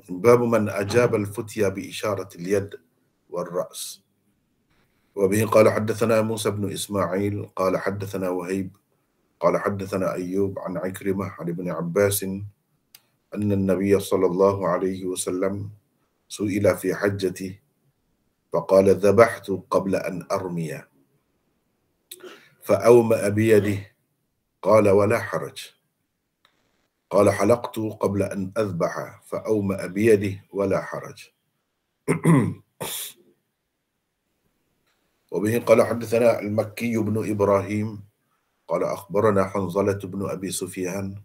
باب من أجاب الفتيا بإشارة اليد والرأس. وبه قال حدثنا موسى بن إسماعيل قال حدثنا وهيب قال حدثنا أيوب عن عكرمة عن ابن عباس أن النبي صلى الله عليه وسلم سئل في حجته فقال ذبحت قبل أن أرمي فأومأ بيده قال ولا حرج. قال حلقت قبل أن أذبح فأومأ بيده ولا حرج. وبه قال حدثنا المكي بن إبراهيم قال أخبرنا حنظلة بن أبي سفيان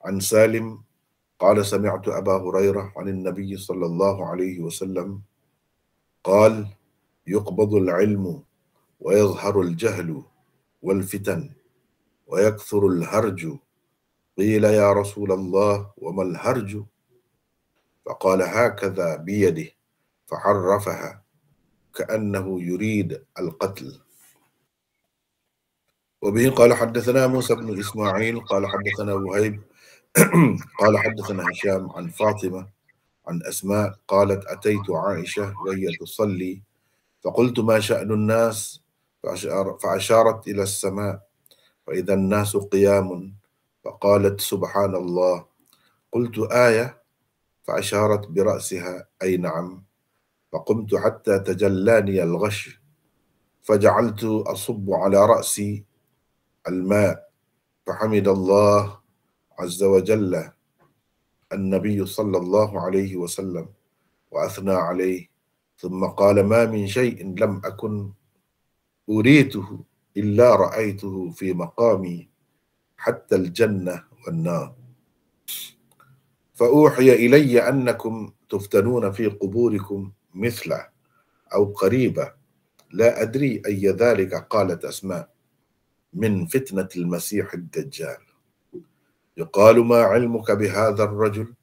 عن سالم قال سمعت أبا هريرة عن النبي صلى الله عليه وسلم قال يقبض العلم ويظهر الجهل والفتن ويكثر الهرج. قيل يا رسول الله وما الهرج؟ فقال هكذا بيده فحرفها كأنه يريد القتل. وبه قال حدثنا موسى بن إسماعيل قال حدثنا وهيب قال حدثنا هشام عن فاطمة عن أسماء قالت أتيت عائشة وهي تصلي فقلت ما شأن الناس؟ فأشارت إلى السماء فإذا الناس قيام فقالت سبحان الله. قلت آية؟ فأشارت برأسها أي نعم. فقمت حتى تجلاني الغش فجعلت أصب على رأسي الماء فحمد الله عز وجل النبي صلى الله عليه وسلم وأثنى عليه ثم قال ما من شيء لم أكن أريته إلا رأيته في مقامي حتى الجنة والنار. فأوحي إلي أنكم تفتنون في قبوركم مثله أو قريبة لا أدري أي ذلك. قالت أسماء من فتنة المسيح الدجال يقال ما علمك بهذا الرجل؟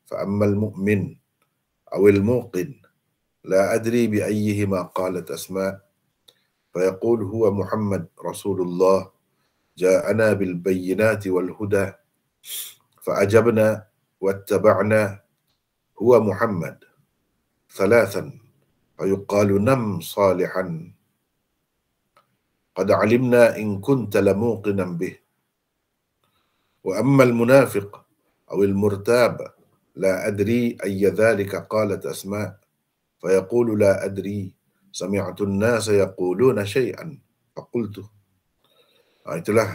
فأما المؤمن أو الموقن لا أدري بأيهما. قالت أسماء فيقول هو محمد رسول الله جاءنا بالبينات والهدى فأجبنا واتبعنا هو محمد. ثلاثا فيقال نم صالحا قد علمنا إن كنت لموقنا به. وأما المنافق أو المرتاب لا أدري أي ذلك. قالت أسماء فيقول لا أدري سمعت الناس يقولون شيئا فقلت. Itulah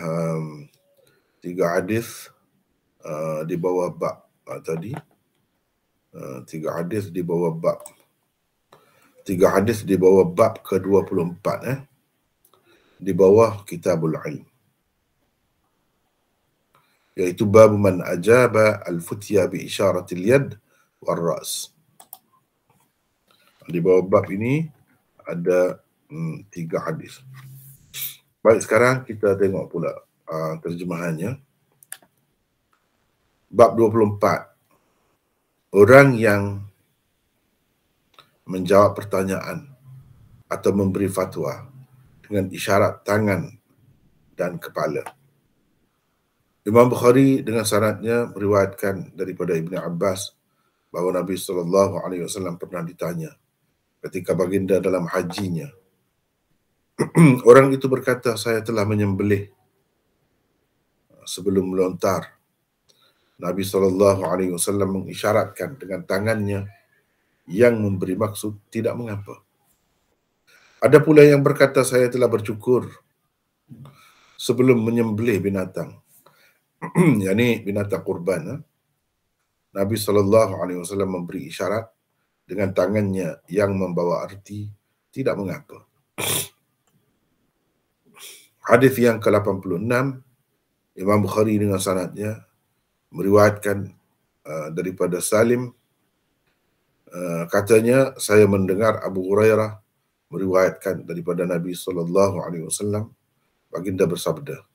tiga hadis di bawah bab tadi. Tiga hadis di bawah bab. Tiga hadis di bawah bab ke-24 di bawah Kitabul Ilm, yaitu bab man ajaba al-futya bi isyaratil yad wal ras. Di bawah bab ini ada tiga hadis. Baik, sekarang kita tengok pula terjemahannya. Bab 24. Orang yang menjawab pertanyaan atau memberi fatwa dengan isyarat tangan dan kepala. Imam Bukhari dengan sanadnya meriwayatkan daripada Ibn Abbas bahawa Nabi SAW pernah ditanya ketika baginda dalam hajinya. Orang itu berkata, saya telah menyembelih sebelum melontar. Nabi SAW mengisyaratkan dengan tangannya yang memberi maksud tidak mengapa. Ada pula yang berkata, saya telah bercukur sebelum menyembelih binatang. yakni binatang kurban. Nabi SAW memberi isyarat dengan tangannya yang membawa arti tidak mengapa. Hadis yang ke-86, Imam Bukhari dengan sanadnya meriwayatkan daripada Salim, katanya saya mendengar Abu Hurairah meriwayatkan daripada Nabi SAW, baginda bersabda,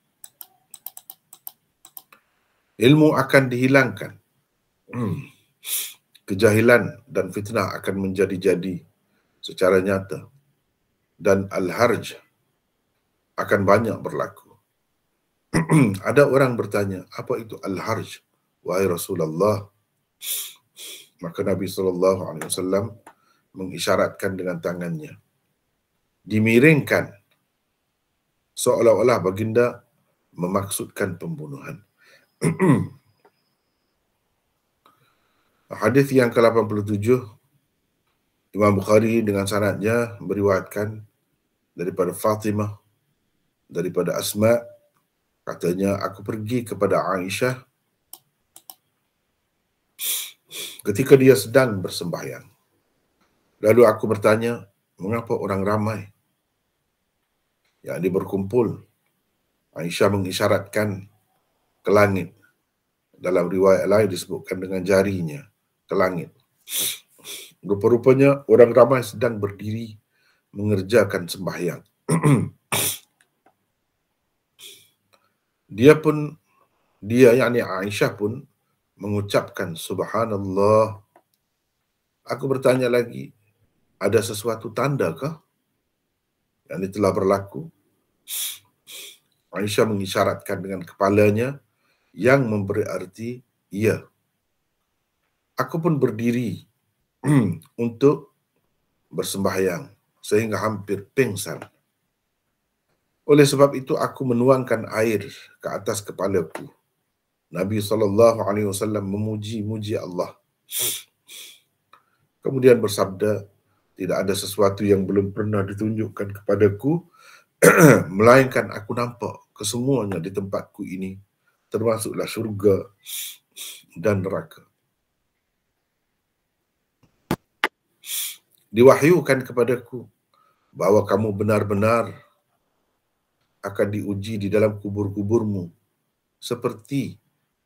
ilmu akan dihilangkan, kejahilan dan fitnah akan menjadi-jadi secara nyata, dan al-harj akan banyak berlaku. Ada orang bertanya, apa itu al-harj, wahai Rasulullah? Maka Nabi SAW mengisyaratkan dengan tangannya, dimiringkan seolah-olah baginda memaksudkan pembunuhan. Hadis yang ke-87, Imam Bukhari dengan sanadnya meriwayatkan daripada Fatimah, daripada Asma, katanya, aku pergi kepada Aisyah ketika dia sedang bersembahyang. Lalu aku bertanya, mengapa orang ramai yang berkumpul? Aisyah mengisyaratkan ke langit. Dalam riwayat lain disebutkan dengan jarinya ke langit. Rupa-rupanya orang ramai sedang berdiri mengerjakan sembahyang. Dia yakni Aisyah pun mengucapkan subhanallah. Aku bertanya lagi, ada sesuatu tandakah yang telah berlaku? Aisyah mengisyaratkan dengan kepalanya yang memberi arti ya. Aku pun berdiri untuk bersembahyang sehingga hampir pingsan. Oleh sebab itu aku menuangkan air ke atas kepalaku. Nabi SAW memuji-muji Allah. Kemudian bersabda, tidak ada sesuatu yang belum pernah ditunjukkan kepadaku, melainkan aku nampak kesemuanya di tempatku ini, termasuklah syurga dan neraka. Diwahyukan kepadaku bahwa kamu benar-benar akan diuji di dalam kubur-kuburmu seperti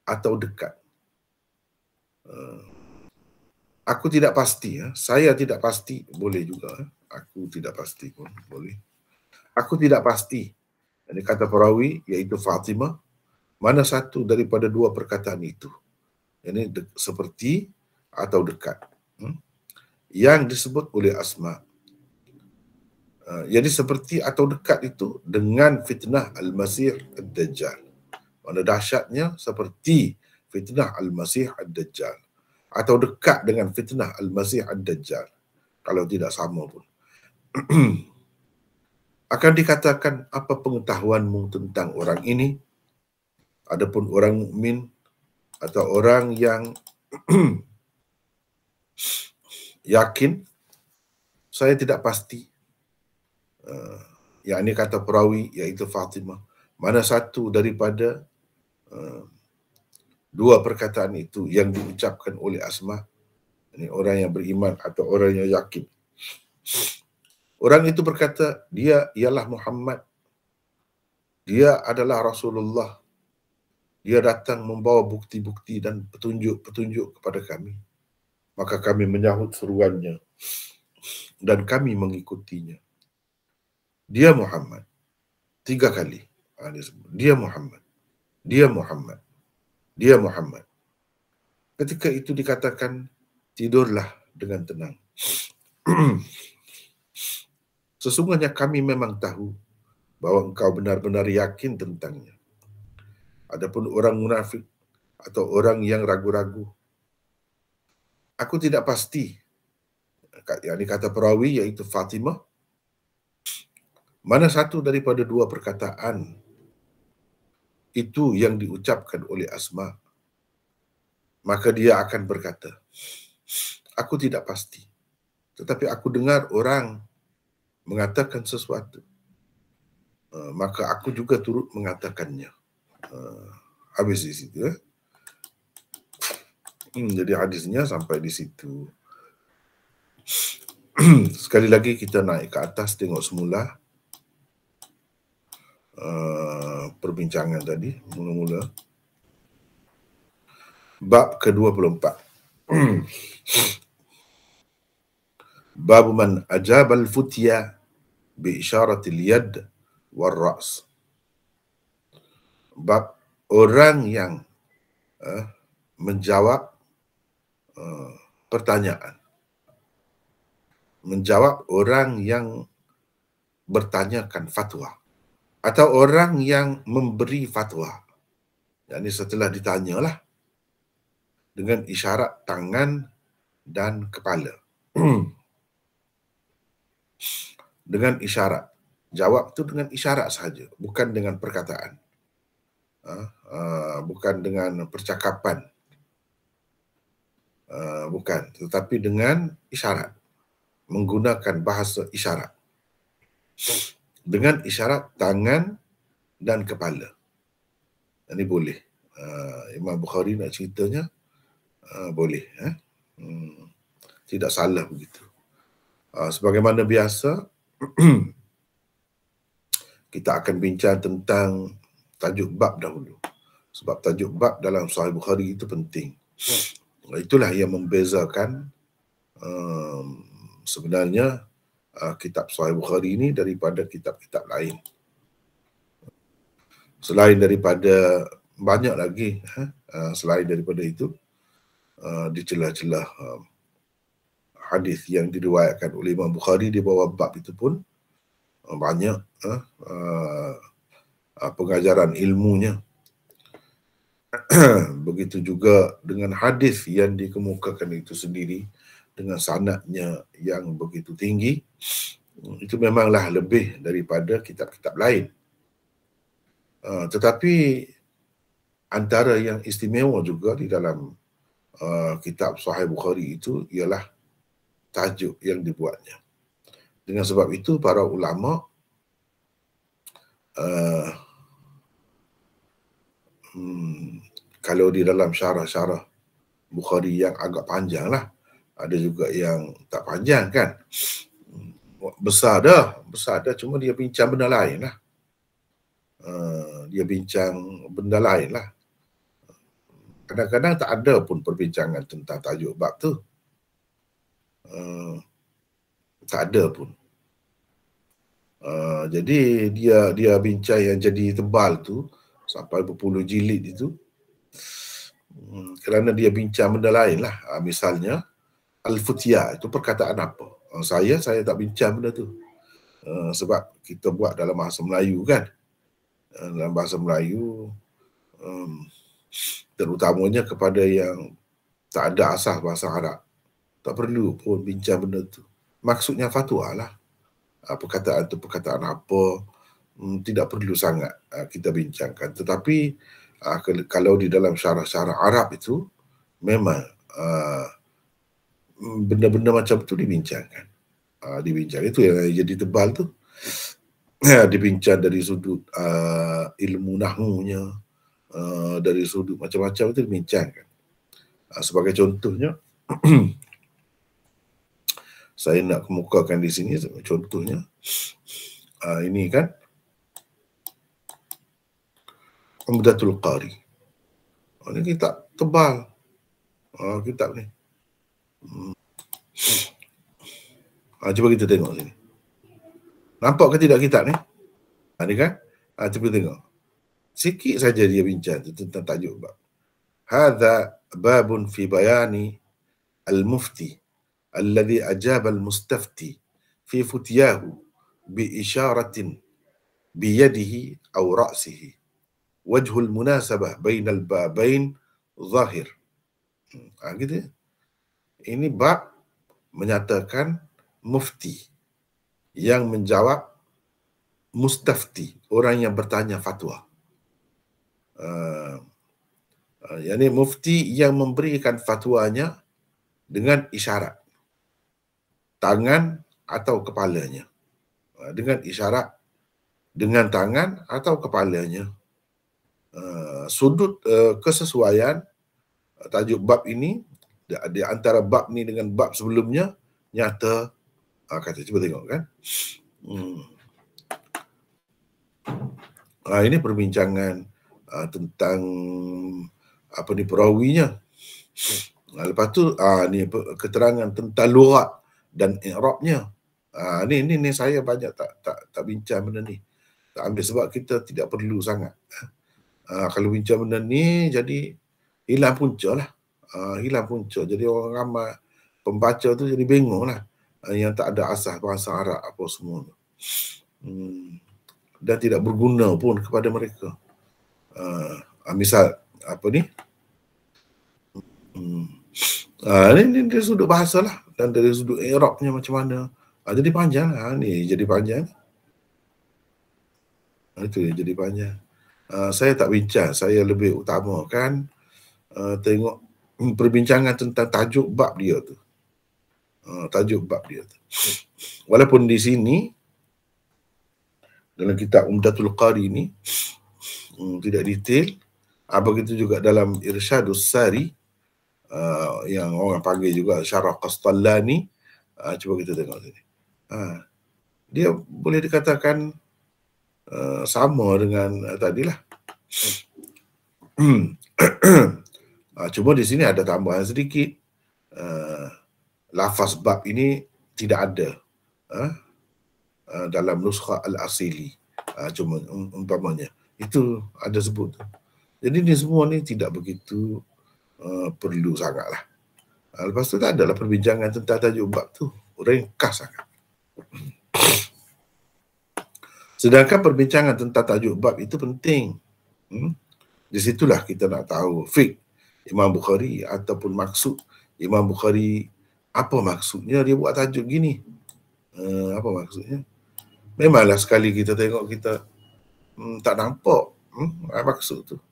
atau dekat. Aku tidak pasti, saya tidak pasti, boleh juga. Aku tidak pasti pun boleh. Aku tidak pasti. Ini kata perawi, iaitu Fatimah, mana satu daripada dua perkataan itu. Ini seperti atau dekat. Yang disebut oleh Asma. Jadi seperti atau dekat itu dengan fitnah Al-Masih Ad-Dajjal. Mana dahsyatnya seperti fitnah Al-Masih Ad-Dajjal. Atau dekat dengan fitnah Al-Masih Ad-Dajjal. Kalau tidak sama pun. Akan dikatakan, apa pengetahuanmu tentang orang ini? Adapun orang mukmin atau orang yang yakin, saya tidak pasti. Yang ini kata perawi, iaitu Fatimah. Mana satu daripada dua perkataan itu yang diucapkan oleh Asma, ini orang yang beriman atau orang yang yakin. Orang itu berkata, dia ialah Muhammad. Dia adalah Rasulullah. Dia datang membawa bukti-bukti dan petunjuk-petunjuk kepada kami. Maka kami menyahut seruannya dan kami mengikutinya. Dia Muhammad. 3 kali. Dia Muhammad. Dia Muhammad. Dia Muhammad. Ketika itu dikatakan, tidurlah dengan tenang. Sesungguhnya kami memang tahu bahwa engkau benar-benar yakin tentangnya. Adapun orang munafik atau orang yang ragu-ragu, aku tidak pasti. Yang dikata perawi, iaitu Fatimah, mana satu daripada dua perkataan itu yang diucapkan oleh Asma, maka dia akan berkata, aku tidak pasti. Tetapi aku dengar orang mengatakan sesuatu, maka aku juga turut mengatakannya. Habis di situ. Jadi hadisnya sampai di situ. Sekali lagi kita naik ke atas, tengok semula perbincangan tadi, mula-mula. Bab ke-24. Bab man ajab al-futya bi isyaratil yad wal ra's. Bab orang yang menjawab pertanyaan. Menjawab orang yang bertanyakan fatwa. Atau orang yang memberi fatwa. Yang ini setelah ditanyalah dengan isyarat tangan dan kepala. Dengan isyarat. Jawab tu dengan isyarat sahaja, bukan dengan perkataan. Bukan dengan percakapan. Bukan, tetapi dengan isyarat. Menggunakan bahasa isyarat. Dengan isyarat tangan dan kepala. Ini boleh. Imam Bukhari nak ceritanya, boleh. Tidak salah begitu. Sebagaimana biasa, kita akan bincang tentang tajuk bab dahulu. Sebab tajuk bab dalam Sahih Bukhari itu penting. Itulah yang membezakan sebenarnya kitab Sahih Bukhari ini daripada kitab-kitab lain. Selain daripada, banyak lagi selain daripada itu, di celah-celah hadis yang diriwayatkan oleh Imam Bukhari di bawah bab itu pun banyak pengajaran ilmunya. Begitu juga dengan hadis yang dikemukakan itu sendiri dengan sanadnya yang begitu tinggi, itu memanglah lebih daripada kitab-kitab lain. Tetapi antara yang istimewa juga di dalam kitab Sahih Bukhari itu ialah tajuk yang dibuatnya. Dengan sebab itu para ulama kalau di dalam syarah-syarah Bukhari yang agak panjang lah, ada juga yang tak panjang kan, besar dah, cuma dia bincang benda lain lah. Dia bincang benda lain lah. Kadang-kadang tak ada pun perbincangan tentang tajuk bab tu. Tak ada pun. Jadi dia bincang yang jadi tebal tu sampai berpuluh jilid itu, kerana dia bincang benda lain lah. Misalnya Al-Futiyah itu perkataan apa? Saya tak bincang benda tu. Sebab kita buat dalam bahasa Melayu kan. Dalam bahasa Melayu, terutamanya kepada yang tak ada asas bahasa Arab, tak perlu pun bincang benda tu. Maksudnya fatwa lah. Perkataan tu perkataan apa, tidak perlu sangat kita bincangkan. Tetapi kalau di dalam syarah-syarah Arab itu, memang benda-benda macam tu dibincangkan. Dibincang. Itu yang jadi tebal tu. Dibincang dari sudut ilmu nahmunya, dari sudut macam-macam itu dibincangkan. Sebagai contohnya, saya nak kemukakan di sini contohnya, ini kan Umdatul Qari. Ini kitab tebal, kitab ni. Cuba kita tengok sini. Nampak ke tidak kitab ni? Ni kan? Cuba tengok. Sikit saja dia bincang tentang tajuk bab. Hadza babun fi bayani al-mufti alladhi ajaba al-mustafti fi futyahu bi isyaratin bi yadihi aw ra'sihi. Wajhul munasabah bainal babain zahir. Gitu. Ini bab menyatakan mufti yang menjawab mustafti, orang yang bertanya fatwa. Yani mufti yang memberikan fatwanya dengan isyarat tangan atau kepalanya. Dengan isyarat dengan tangan atau kepalanya. Sudut kesesuaian tajuk bab ini di antara bab ni dengan bab sebelumnya nyata. Kata cuba tengok kan. Ini perbincangan tentang apa ni perawinya. Lepas tu ni keterangan tentang lughat dan i'rabnya. Ni saya banyak tak bincang benda ni. Tak ambil sebab kita tidak perlu sangat. Kalau bincang benda ni jadi hilang punca lah. Hilang punca. Jadi orang ramai pembaca tu jadi bingung lah. Yang tak ada asas bahasa Arab apa semua. Dan tidak berguna pun kepada mereka. Misal apa ni? Ini dari sudut bahasa lah, dan dari sudut i'rabnya macam mana. Jadi panjang lah, ni jadi panjang. Itu yang jadi panjang. Saya tak bincang, saya lebih utamakan tengok perbincangan tentang tajuk bab dia tu. Tajuk bab dia tu. Walaupun di sini dalam kitab Umdatul Qari ni tidak detail, begitu juga dalam Irsyadus Sari yang orang panggil juga Syarah Qastallani. Cuba kita tengok sini. Dia boleh dikatakan sama dengan tadilah. Cuma di sini ada tambahan sedikit. Lafaz bab ini tidak ada dalam nuskha al-asili. Cuma umpamanya itu ada sebut. Jadi ni semua ni tidak begitu perlu sangatlah. Lepas tu tak adalah perbincangan tentang tajuk bab tu, ringkas sangat. Sedangkan perbincangan tentang tajuk bab itu penting. Di situlah kita nak tahu fiqh Imam Bukhari ataupun maksud Imam Bukhari. Apa maksudnya dia buat tajuk gini? Apa maksudnya? Memanglah sekali kita tengok kita tak nampak maksud tu.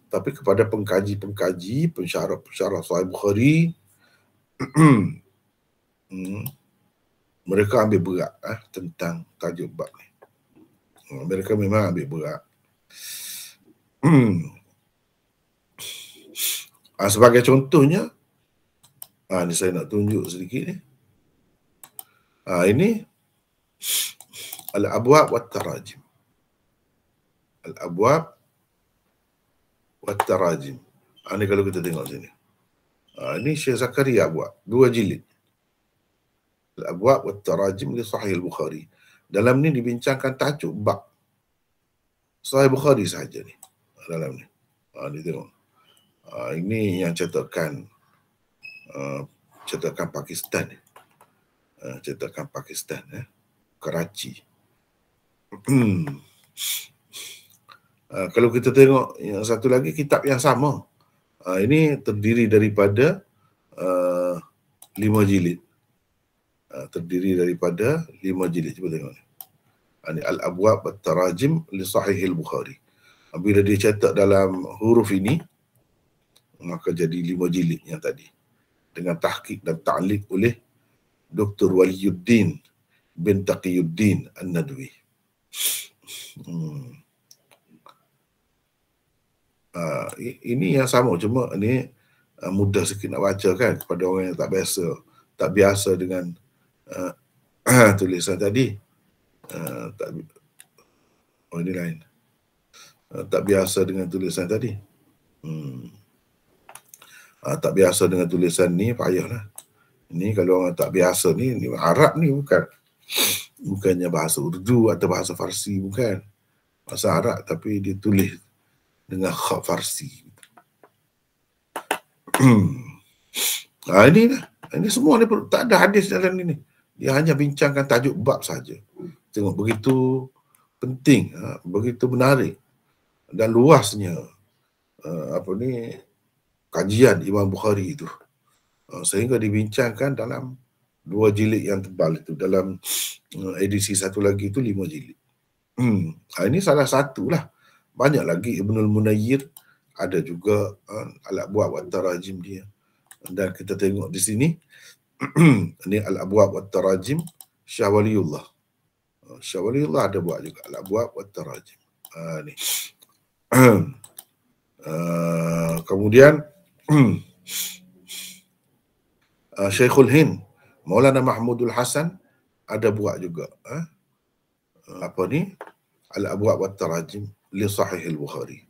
Tapi kepada pengkaji, pensyarah Sahih Bukhari, mereka ambil berat tentang tajuk bab ni. Mereka memang ambil berat. Sebagai contohnya, ni saya nak tunjuk sedikit ni. Ini Al-Abwab wa Tarajim. Al-Abwab wa Tarajim. Ini kalau kita tengok sini. Ini Syekh Zakaria buat 2 jilid. Al-Abwab wa Tarajim li Sahih Al-Bukhari. Dalam ni dibincangkan tajuk bab Sahih Bukhari saja ni. Dalam ni. Ni tengok. Ini yang cetakan Pakistan. Cetakan Pakistan, Karachi. Kalau kita tengok yang satu lagi kitab yang sama. Ini terdiri daripada 5 jilid. Terdiri daripada 5 jilid. Cuba tengok ni. Ini Al-Abwab At-Tarajim li Sahih Al-Bukhari. Bila dia cetak dalam huruf ini, maka jadi 5 jilid yang tadi. Dengan tahqiq dan ta'liq oleh Dr. Waliyuddin bin Taqiyuddin An-Nadwi. Ini yang sama, cuma ini mudah sikit nak baca kan kepada orang yang tak biasa dengan tulisan tadi. Ini lain. Tak biasa dengan tulisan tadi. Tak biasa dengan tulisan ni, payahlah. Ini kalau orang tak biasa ni Arab ni bukannya bahasa Urdu atau bahasa Farsi, bukan. Bahasa Arab tapi dia tulis dengan khat Farsi. Ini semua ni tak ada hadis dalam ini. Dia hanya bincangkan tajuk bab saja. Tengok begitu penting, begitu menarik dan luasnya kajian Imam Bukhari itu. Sehingga dibincangkan dalam 2 jilid yang tebal itu. Dalam edisi satu lagi itu 5 jilid. Ini salah satu lah. Banyak lagi Ibnul Munayyir, ada juga Al-Abwab wa Tarajim dia. Dan kita tengok di sini, ini Al-Abwab wa Tarajim Syah Waliullah. Syah Waliullah ada buat juga Al-Abwab wa Tarajim. Ni. Kemudian Syekhul Hind Maulana Mahmudul Hasan ada buat juga Al-Abwab wa Tarajim li Sahih Al-Bukhari.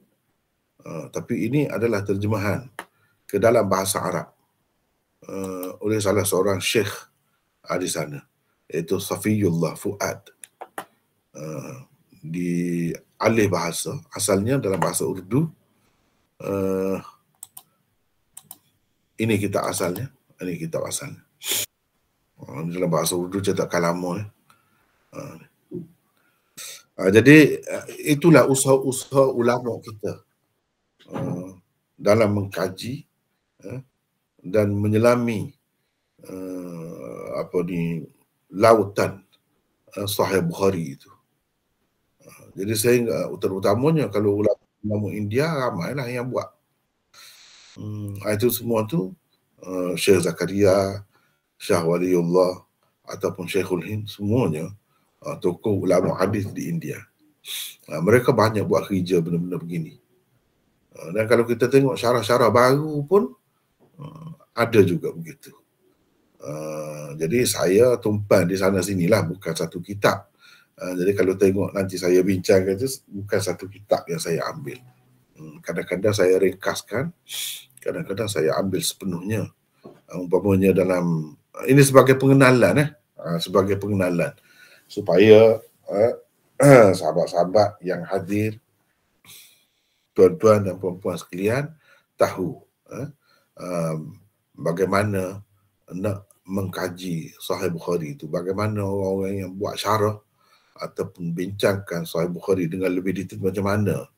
Tapi ini adalah terjemahan ke dalam bahasa Arab oleh salah seorang syekh di sana, iaitu Safiyullah Fuad. Di alih bahasa, asalnya dalam bahasa Urdu. Ini kitab asalnya. Ini kitab asalnya. Dalam bahasa Urdu cetakan lama. Jadi itulah usaha-usaha ulama kita dalam mengkaji dan menyelami lautan Sahih Bukhari itu. Jadi saya terutamanya kalau ulama India ramailah yang buat. Itu semua tu Syekh Zakaria, Syekh Waliullah ataupun Syekhul Hind, semuanya tokoh ulama hadis di India. Mereka banyak buat kerja benda-benda begini. Dan kalau kita tengok syarah-syarah baru pun ada juga begitu. Jadi saya tumpan di sana sinilah, bukan satu kitab. Jadi kalau tengok nanti saya bincangkan itu, bukan satu kitab yang saya ambil. Kadang-kadang saya ringkaskan, kadang-kadang saya ambil sepenuhnya. Umpamanya dalam, ini sebagai pengenalan, sebagai pengenalan supaya sahabat-sahabat yang hadir, tuan-tuan dan puan-puan sekalian tahu bagaimana nak mengkaji Sahih Bukhari itu, bagaimana orang-orang yang buat syarah ataupun bincangkan Sahih Bukhari dengan lebih detail macam mana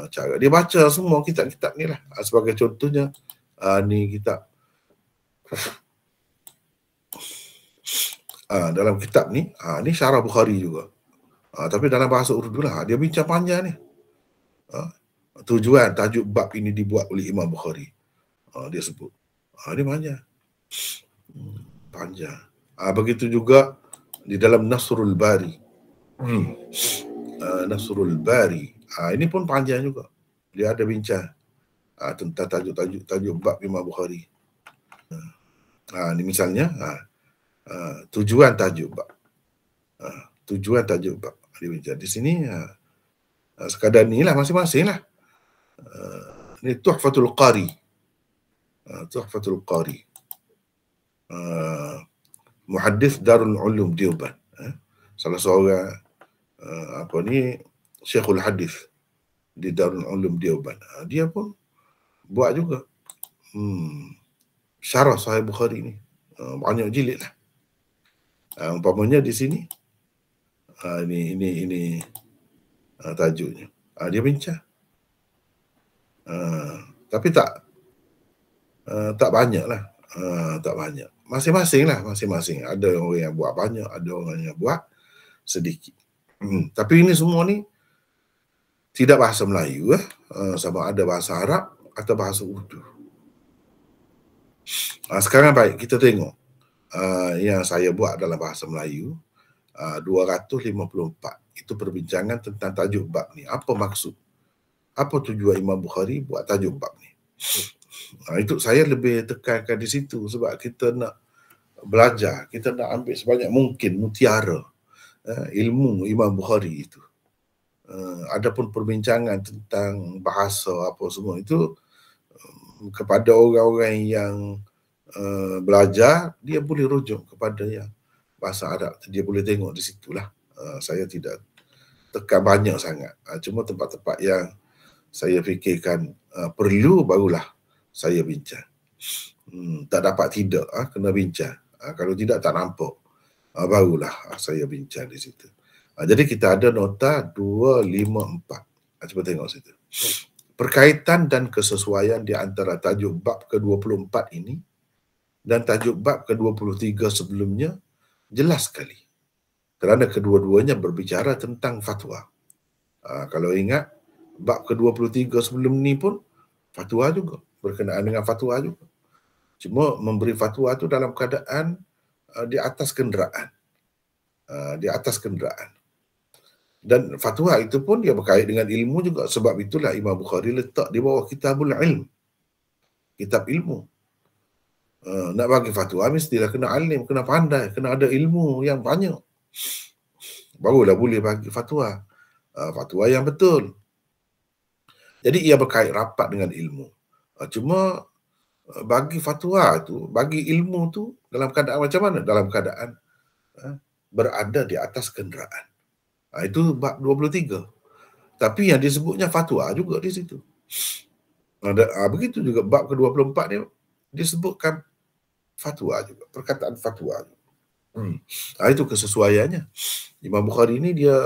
cara dia baca semua kitab-kitab ni lah. Sebagai contohnya ni kitab dalam kitab ni syarah Bukhari juga, tapi dalam bahasa Urdu lah. Dia bincang panjang ni. Tujuan tajuk bab ini dibuat oleh Imam Bukhari. Dia sebut. Dia panjang. Begitu juga di dalam Nasrul Bari. Nasrul Bari. Ini pun panjang juga. Dia ada bincang tentang tajuk bab Imam Bukhari. Ini misalnya tujuan tajuk bab. Tujuan tajuk bab. Dia bincang di sini. Sekadar ni lah masing-masing lah. Ini Tuhfatul Qari. Tuhfatul Qari. Muhaddis Darul Ulum Deoban. Salah seorang Syekhul Hadis di Darul Ulum Deoban. Dia pun buat juga syarah Sahih Bukhari ni. Banyak jilid lah. Umpamanya di sini ini tajuknya. Dia bincang. Tapi tak banyak lah. Tak banyak. Masing-masing lah. Masing-masing. Ada orang yang buat banyak, ada orang yang buat sedikit. Tapi ini semua ni tidak bahasa Melayu. Sama ada bahasa Arab atau bahasa Urdu. Sekarang baik, kita tengok yang saya buat dalam bahasa Melayu. 254. Itu perbincangan tentang tajuk bab ni. Apa maksud? Apa tujuan Imam Bukhari buat tajuk bab ni? Itu saya lebih tekankan di situ sebab kita nak belajar, kita nak ambil sebanyak mungkin mutiara ilmu Imam Bukhari itu. Adapun perbincangan tentang bahasa apa semua itu kepada orang-orang yang belajar, dia boleh rujuk kepada yang bahasa Arab. Dia boleh tengok di situlah. Saya tidak tekan banyak sangat. Cuma tempat-tempat yang saya fikirkan perlu, barulah saya bincang. Tak dapat tidak, kena bincang. Kalau tidak, tak nampak. Barulah saya bincang di situ. Jadi kita ada nota 254. Cuba tengok situ. Perkaitan dan kesesuaian di antara tajuk bab ke-24 ini dan tajuk bab ke-23 sebelumnya jelas sekali. Kerana kedua-duanya berbicara tentang fatwa. Kalau ingat, bab ke-23 sebelum ni pun fatwa juga. Berkenaan dengan fatwa juga. Cuma memberi fatwa tu dalam keadaan di atas kenderaan. Di atas kenderaan. Dan fatwa itu pun dia berkait dengan ilmu juga. Sebab itulah Imam Bukhari letak di bawah Kitabul Ilm. Kitab ilmu. Nak bagi fatwa mestilah kena alim, kena pandai, kena ada ilmu yang banyak. Barulah boleh bagi fatwa. Fatwa yang betul. Jadi ia berkait rapat dengan ilmu. Cuma bagi fatwa tu, bagi ilmu tu dalam keadaan macam mana? Dalam keadaan berada di atas kenderaan. Itu bab 23. Tapi yang disebutnya fatwa juga di situ. Begitu juga bab ke-24 ni disebutkan fatwa juga, perkataan fatwa juga. Itu kesesuaiannya. Imam Bukhari ni dia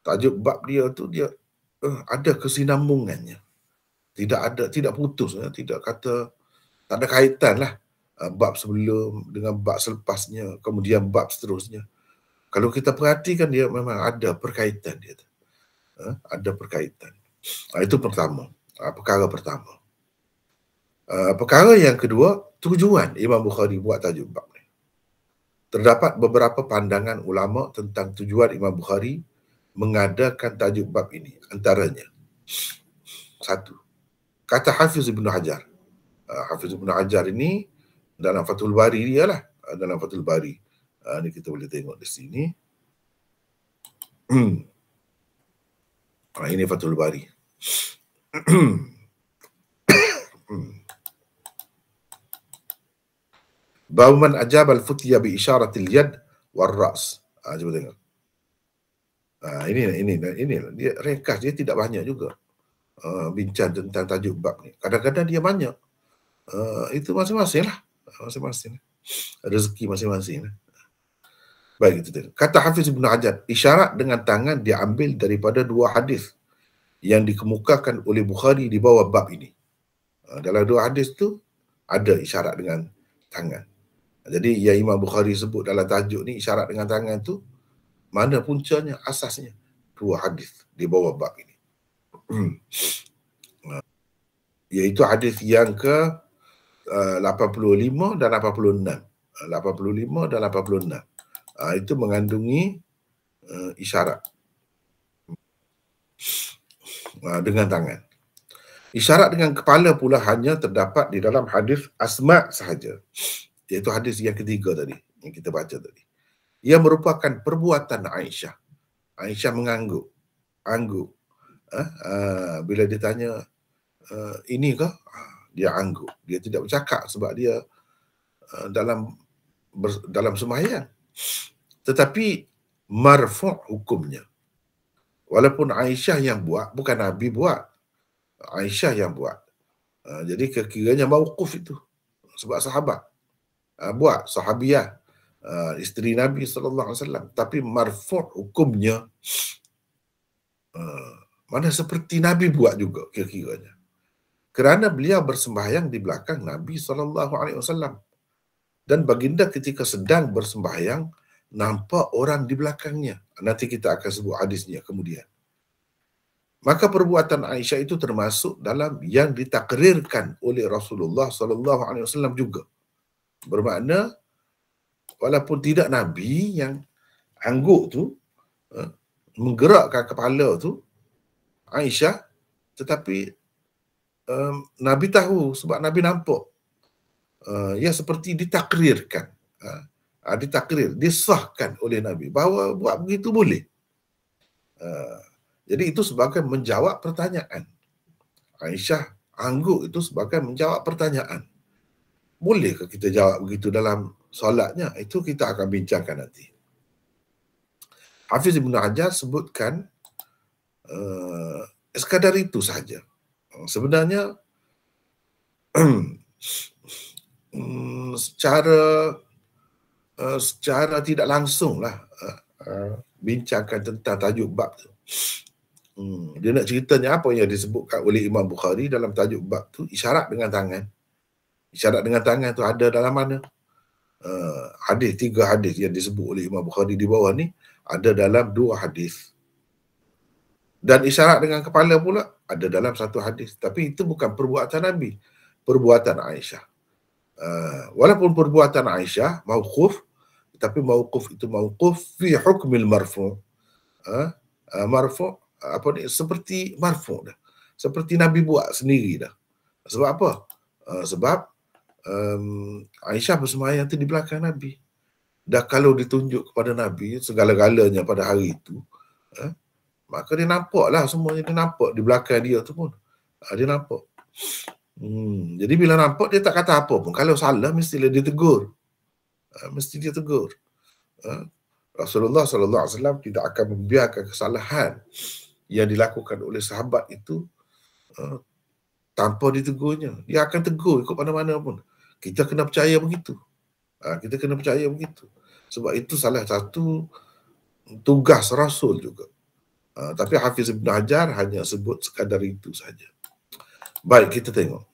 tajuk bab dia tu dia ada kesinambungannya. Tidak putus, tidak kata Tak ada kaitan lah bab sebelum dengan bab selepasnya, kemudian bab seterusnya. Kalau kita perhatikan dia memang ada perkaitan dia. Ada perkaitan. Itu pertama. Perkara pertama. Perkara yang kedua, tujuan Imam Bukhari buat tajuk bab ni. Terdapat beberapa pandangan ulama tentang tujuan Imam Bukhari mengadakan tajuk bab ini. Antaranya, satu, kata Hafiz Ibn Hajar. Hafiz Ibn Hajar ini dalam Fathul Bari dia lah. Dalam Fathul Bari. Ini kita boleh tengok di sini. Ini Fathul Bari. Bab man ajab al-futya bi isyaratil yad wal ra's. Cuba tengok. Ini dia ringkas, dia tidak banyak juga bincang tentang tajuk bab ni. Kadang-kadang dia banyak. Itu masing-masing lah. Masing-masing. Rezeki masing-masing. Baik, itu tengok. Kata Hafiz Ibn Hajar, isyarat dengan tangan diambil daripada dua hadis yang dikemukakan oleh Bukhari di bawah bab ini. Dalam dua hadis tu ada isyarat dengan tangan. Jadi yang Imam Bukhari sebut dalam tajuk ni, isyarat dengan tangan tu, mana puncanya, asasnya? Dua hadis di bawah bab ini. Iaitu hadis yang ke 85 dan 86. 85 dan 86. Itu mengandungi isyarat dengan tangan. Isyarat dengan kepala pula hanya terdapat di dalam hadis Asma sahaja. Iaitu hadis yang ketiga tadi, yang kita baca tadi. Ia merupakan perbuatan Aisyah. Aisyah mengangguk. Bila ditanya, ini ke? Dia angguk. Dia tidak bercakap sebab dia dalam sembahyang. Tetapi marfu' hukumnya. Walaupun Aisyah yang buat, bukan Nabi buat. Aisyah yang buat. Jadi kekiranya mauquf itu. Sebab sahabat buat, sahabiah, isteri Nabi SAW. Tapi marfu' hukumnya mana seperti Nabi buat juga kira-kiranya. Kerana beliau bersembahyang di belakang Nabi SAW. Dan baginda ketika sedang bersembahyang, nampak orang di belakangnya. Nanti kita akan sebut hadisnya kemudian. Maka perbuatan Aisyah itu termasuk dalam yang ditakrirkan oleh Rasulullah SAW juga. Bermakna, walaupun tidak Nabi yang angguk tu, menggerakkan kepala tu, Aisyah, tetapi Nabi tahu sebab Nabi nampak. Ia seperti ditakrirkan. Ditakrir, disahkan oleh Nabi bahawa buat begitu boleh. Jadi itu sebagai menjawab pertanyaan. Aisyah angguk itu sebagai menjawab pertanyaan. Bolehkah kita jawab begitu dalam solatnya? Itu kita akan bincangkan nanti. Hafiz Ibn Hajar sebutkan sekadar itu sahaja. Sebenarnya secara tidak langsung lah bincangkan tentang tajuk bab tu. Dia nak ceritanya apa yang disebutkan oleh Imam Bukhari dalam tajuk bab tu, isyarat dengan tangan. Isyarat dengan tangan tu ada dalam mana? Tiga hadis yang disebut oleh Imam Bukhari di bawah ni ada dalam dua hadis. Dan isyarat dengan kepala pula ada dalam satu hadis. Tapi itu bukan perbuatan Nabi, perbuatan Aisyah. Walaupun perbuatan Aisyah mauquf, tapi mauquf itu mauquf fi hukmil marfu'. Marfu' seperti marfu' dah. Seperti Nabi buat sendiri dah. Sebab apa? Sebab Aisyah bersembahyang itu di belakang Nabi. Dah kalau ditunjuk kepada Nabi segala-galanya pada hari itu, maka dia nampak lah semuanya, dia nampak di belakang dia tu pun. Dia nampak. Jadi bila nampak dia tak kata apa pun. Kalau salah mestilah dia tegur. Mesti dia tegur. Rasulullah SAW tidak akan membiarkan kesalahan yang dilakukan oleh sahabat itu tanpa ditegurnya. Dia akan tegur ikut mana-mana pun. Kita kena percaya begitu. Kita kena percaya begitu. Sebab itu salah satu tugas Rasul juga. Tapi Hafiz Ibn Hajar hanya sebut sekadar itu saja. Baik, kita tengok.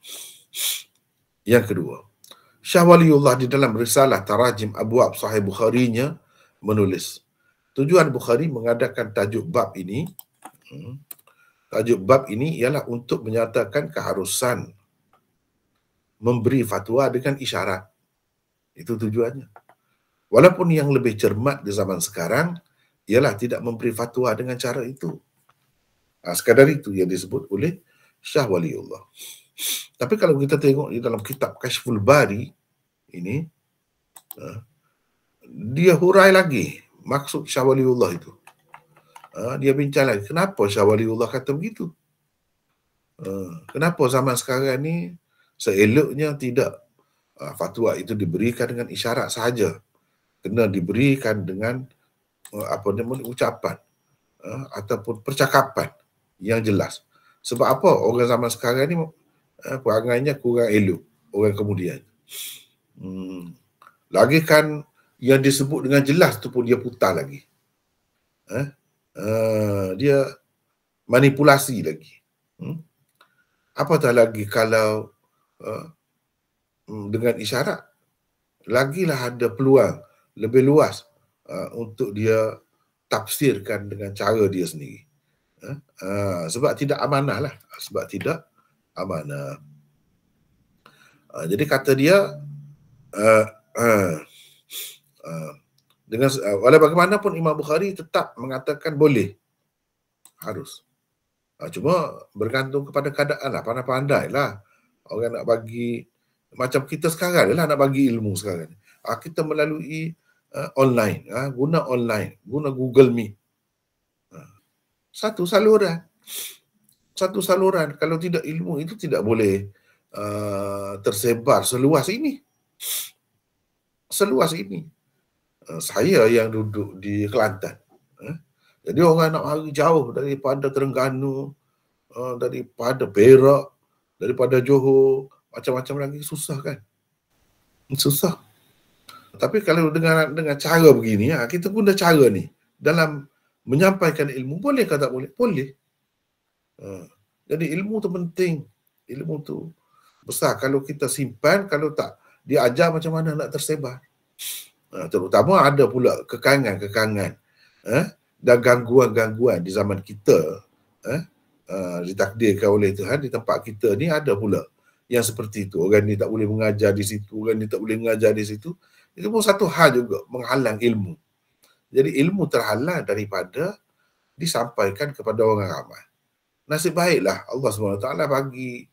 Yang kedua, Syah Waliullah di dalam risalah Tarajim Abwab Sahih Bukhari-nya menulis, tujuan Bukhari mengadakan tajuk bab ini, tajuk bab ini ialah untuk menyatakan keharusan memberi fatwa dengan isyarat. Itu tujuannya. Walaupun yang lebih cermat di zaman sekarang ialah tidak memberi fatwa dengan cara itu. Sekadar itu yang disebut oleh Syah Waliullah. Tapi kalau kita tengok di dalam kitab Kashful Bari ini, dia hurai lagi maksud Syah Waliullah itu. Dia bincang lagi, kenapa Syah Waliullah kata begitu? Kenapa zaman sekarang ni seeloknya tidak fatwa itu diberikan dengan isyarat sahaja, kena diberikan dengan apa namanya, ucapan ataupun percakapan yang jelas. Sebab apa orang zaman sekarang ni perangainya kurang elok orang kemudian. Lagi kan yang disebut dengan jelas tu pun dia putar lagi. Dia manipulasi lagi. Apatah lagi kalau dengan isyarat, lagilah ada peluang lebih luas untuk dia tafsirkan dengan cara dia sendiri. Sebab tidak amanah lah. Sebab tidak amanah. Jadi kata dia, dengan walau bagaimanapun Imam Bukhari tetap mengatakan boleh, harus. Cuma bergantung kepada keadaan lah, pandai-pandai lah. Orang nak bagi, macam kita sekarang lah nak bagi ilmu sekarang. Kita melalui online, guna Google Meet. Satu saluran. Kalau tidak, ilmu itu tidak boleh tersebar seluas ini. Saya yang duduk di Kelantan. Jadi orang nak mari jauh daripada Terengganu, daripada Perak, daripada Johor, macam-macam lagi, susah kan? Susah. Tapi kalau dengan cara begini, kita guna cara ni dalam menyampaikan ilmu, boleh ke tak boleh? Boleh. Jadi ilmu tu penting. Ilmu tu besar kalau kita simpan, kalau tak diajar macam mana nak tersebar. Terutama ada pula kekangan dan gangguan-gangguan di zaman kita, ditakdirkan oleh Tuhan di tempat kita ni ada pula yang seperti itu. Orang ni tak boleh mengajar di situ, orang ni tak boleh mengajar di situ. Itu pun satu hal juga menghalang ilmu. Jadi ilmu terhalang daripada disampaikan kepada orang ramai. Nasib baiklah Allah SWT bagi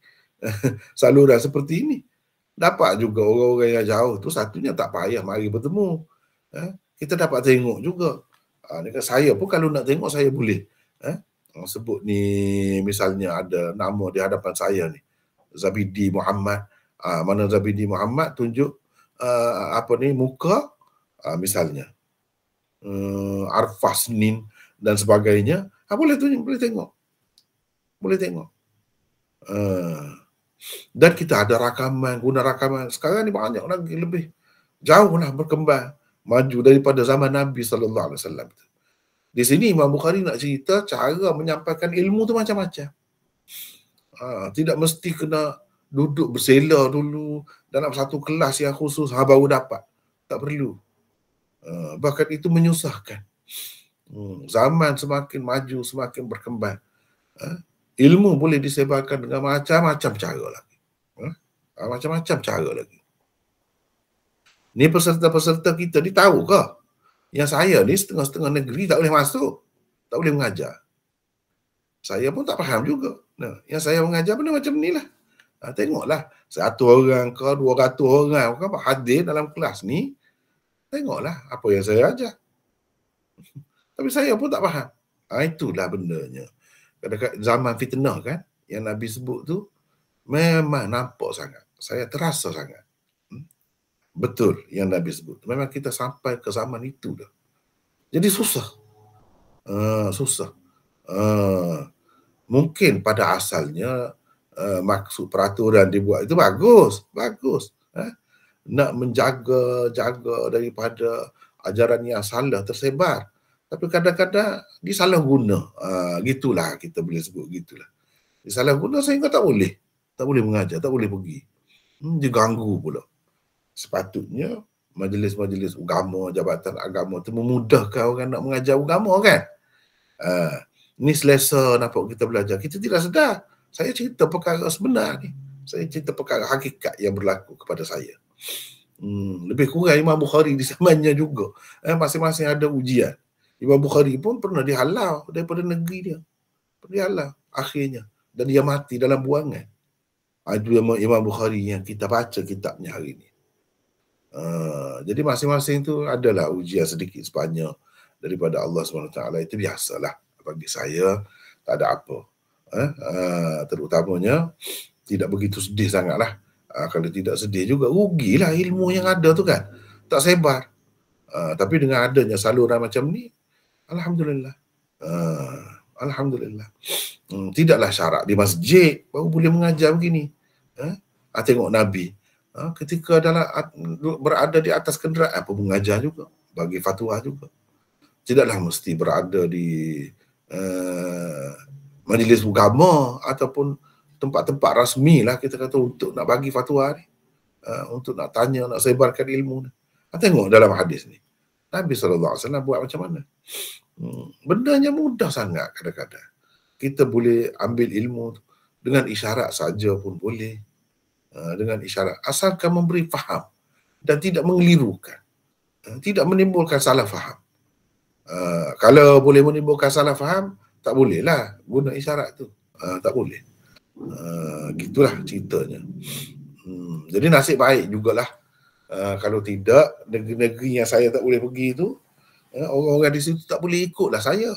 saluran seperti ini. Dapat juga orang-orang yang jauh tu, satunya tak payah mari bertemu. Kita dapat tengok juga. Saya pun kalau nak tengok saya boleh. Sebut ni misalnya ada nama di hadapan saya ni, Zabidi Muhammad. Mana Zabidi Muhammad, tunjuk muka, misalnya Arfasnin dan sebagainya. Boleh tunjuk, boleh tengok. Dan kita ada rakaman, guna rakaman. Sekarang ni banyak lagi, lebih jauh lah berkembang, maju daripada zaman Nabi SAW. Di sini Imam Bukhari nak cerita cara menyampaikan ilmu tu macam-macam. Tidak mesti kena duduk bersela dulu dalam satu kelas yang khusus baru dapat. Tak perlu. Bahkan itu menyusahkan. Zaman semakin maju, semakin berkembang. Ilmu boleh disebarkan dengan macam-macam cara lagi. Macam-macam cara lagi. Ni peserta-peserta kita ni tahu ke? Yang saya ni setengah-setengah negeri tak boleh masuk. Tak boleh mengajar. Saya pun tak faham juga. Yang saya mengajar benda macam ni lah. Tengoklah. 1 orang ke 200 orang hadir dalam kelas ni. Tengoklah apa yang saya ajar. Tapi saya pun tak faham. Itulah bendanya. Kadang-kadang zaman fitnah kan, yang Nabi sebut tu, memang nampak sangat. Saya terasa sangat. Betul yang Nabi sebut. Memang kita sampai ke zaman itu dah. Jadi susah. Susah. Mungkin pada asalnya maksud peraturan dibuat itu bagus. Nak menjaga daripada ajaran yang salah tersebar. Tapi kadang-kadang disalah guna. Gitulah kita boleh sebut gitulah. Disalah guna sehingga tak boleh mengajar, tak boleh pergi. Dia ganggu pula. Sepatutnya majlis-majlis agama, jabatan agama tu memudahkan orang nak mengajar agama kan. Ni selesa nampak kita belajar. Kita tidak sedar. Saya cerita perkara sebenar ni. Saya cerita perkara hakikat yang berlaku kepada saya. Lebih kurang Imam Bukhari di zamannya juga. Masing-masing ada ujian. Imam Bukhari pun pernah dihalau daripada negeri dia. Pernah dihalau akhirnya. Dan dia mati dalam buangan. Itu Imam Bukhari yang kita baca kitabnya hari ini. Jadi masing-masing tu adalah ujian sedikit sebanyak daripada Allah SWT. Itu biasalah bagi saya, tak ada apa. Terutamanya tidak begitu sedih sangatlah. Kalau tidak sedih juga rugilah ilmu yang ada tu kan, tak sebar. Tapi dengan adanya saluran macam ni, alhamdulillah. Alhamdulillah. Tidaklah syarat di masjid baru boleh mengajar begini. Tengok Nabi ketika berada di atas kenderaan apa mengajar juga, bagi fatwa juga. Tidaklah mesti berada di majlis agama ataupun tempat-tempat rasmi lah kita kata untuk nak bagi fatwa ni, untuk nak tanya, nak sebarkan ilmu ni. Tengok dalam hadis ni Nabi SAW buat macam mana. Bendanya mudah sangat. Kadang-kadang kita boleh ambil ilmu dengan isyarat saja pun boleh. Dengan isyarat, asalkan memberi faham dan tidak mengelirukan, tidak menimbulkan salah faham. Kalau boleh menimbulkan salah faham, tak bolehlah guna isyarat tu. Tak boleh. Gitulah ceritanya. Jadi nasib baik jugalah. Kalau tidak, negeri-negeri yang saya tak boleh pergi tu, orang-orang di situ tak boleh ikutlah saya.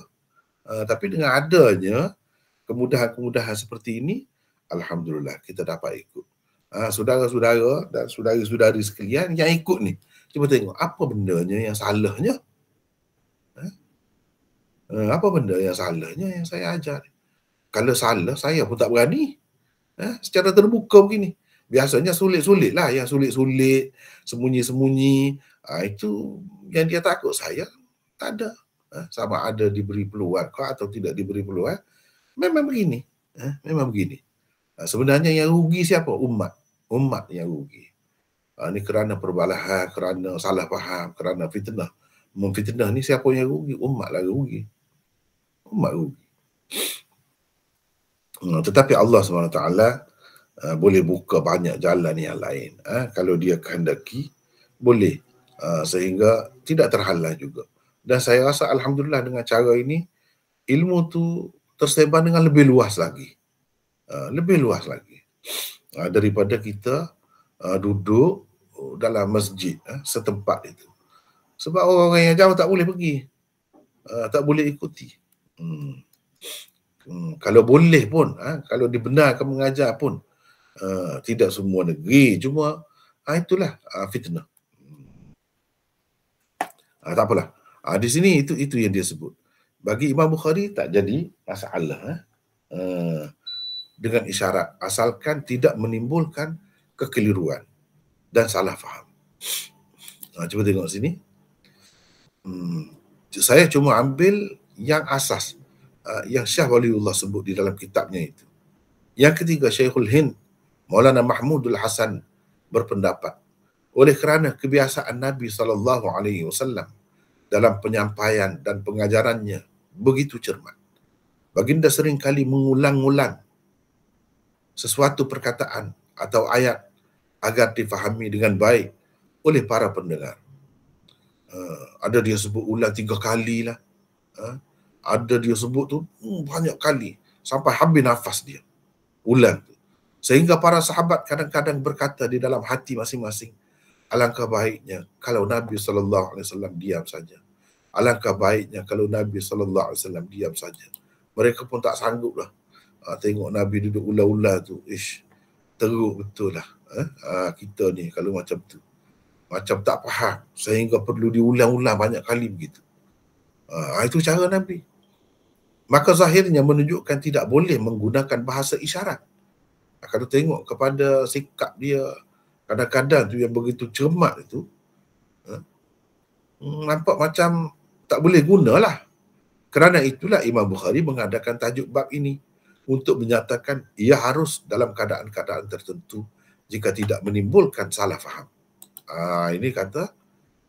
Tapi dengan adanya kemudahan-kemudahan seperti ini, alhamdulillah kita dapat ikut. Saudara-saudara dan saudari-saudari sekalian yang ikut ni, cuba tengok apa bendanya yang salahnya. Apa benda yang salahnya yang saya ajar. Kalau salah, saya pun tak berani. Secara terbuka begini. Biasanya sulit-sulit lah. Yang sulit-sulit, sembunyi-sembunyi. Itu yang dia takut, saya tak ada. Sama ada diberi peluang atau tidak diberi peluang. Memang begini. Memang begini. Sebenarnya yang rugi siapa? Umat yang rugi. Ini kerana perbalahan, kerana salah faham, kerana fitnah. Memfitnah ni siapa yang rugi? Umat lah rugi. Umat rugi. Tetapi Allah SWT boleh buka banyak jalan yang lain. Kalau dia kehendaki, boleh. Sehingga tidak terhalang juga. Dan saya rasa alhamdulillah dengan cara ini, ilmu tu tersebar dengan lebih luas lagi. Lebih luas lagi. Daripada kita duduk dalam masjid setempat itu. Sebab orang-orang yang jauh tak boleh pergi. Tak boleh ikuti. Kalau boleh pun, kalau dibenarkan mengajar pun, tidak semua negeri, cuma itulah fitnah. Tak apalah. Di sini itu yang dia sebut. Bagi Imam Bukhari tak jadi masalah. Dengan isyarat, asalkan tidak menimbulkan kekeliruan dan salah faham. Cuba tengok sini. Saya cuma ambil yang asas yang Syekh Waliullah sebut di dalam kitabnya itu. Yang ketiga, Syekhul Hind Maulana Mahmudul Hasan berpendapat, oleh kerana kebiasaan Nabi SAW dalam penyampaian dan pengajarannya begitu cermat, baginda sering kali mengulang-ulang sesuatu perkataan atau ayat agar difahami dengan baik oleh para pendengar. Ada dia sebut ulang 3 kali lah. Ada dia sebut tu banyak kali sampai habis nafas dia ulang tu. Sehingga para sahabat kadang-kadang berkata di dalam hati masing-masing, alangkah baiknya kalau Nabi SAW diam saja. Alangkah baiknya kalau Nabi SAW diam saja. Mereka pun tak sanggup lah. Tengok Nabi duduk ulang-ulang tu, teruk betul lah. Kita ni kalau macam tu, macam tak faham sehingga perlu diulang-ulang banyak kali begitu. Itu cara Nabi. Maka zahirnya menunjukkan tidak boleh menggunakan bahasa isyarat. Kalau tengok kepada sikap dia kadang-kadang tu yang begitu cermat itu, nampak macam tak boleh gunalah. Kerana itulah Imam Bukhari mengadakan tajuk bab ini untuk menyatakan ia harus dalam keadaan-keadaan tertentu jika tidak menimbulkan salah faham. Ini kata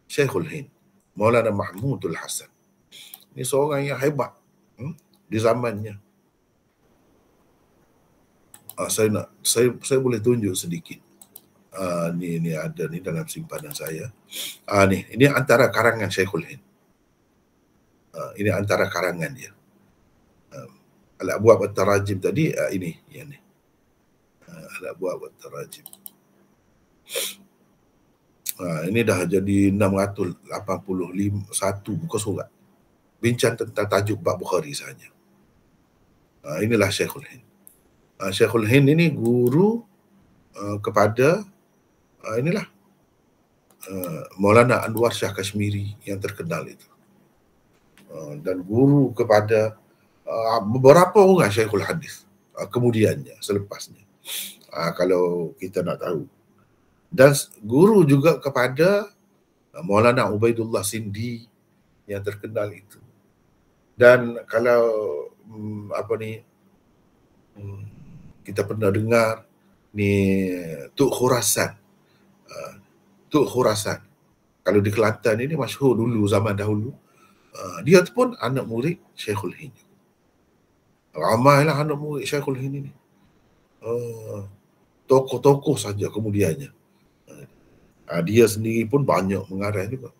Syekhul Hind, Maulana Mahmudul Hasan. Ini seorang yang hebat di zamannya. Saya boleh tunjuk sedikit. Ini ada ni dalam simpanan saya. Ini antara karangan Syekhul Hind. Ini antara karangan dia. Al-Abwab At-Tarajim tadi, ini yang ni. Al-Abwab At-Tarajim. Ini dah jadi 681 buku surat. Bincang tentang tajuk bab Bukhari sahaja. Inilah Syekhul Hind. Syekhul Hind ini guru kepada inilah Maulana Anwar Shah Kashmiri yang terkenal itu. Dan guru kepada beberapa orang Syekhul Hadis kemudiannya, selepasnya. Kalau kita nak tahu. Dan guru juga kepada Maulana Ubaidullah Sindi yang terkenal itu. Dan kalau kita pernah dengar ni Tuk Khurasan. Tuk Khurasan. Kalau di Kelantan ini masyhur dulu, zaman dahulu. Dia pun anak murid Syekhul Hind. Ramailah anak murid Syekhul Hind ini. Tokoh-tokoh saja kemudiannya. Dia sendiri pun banyak mengarang juga.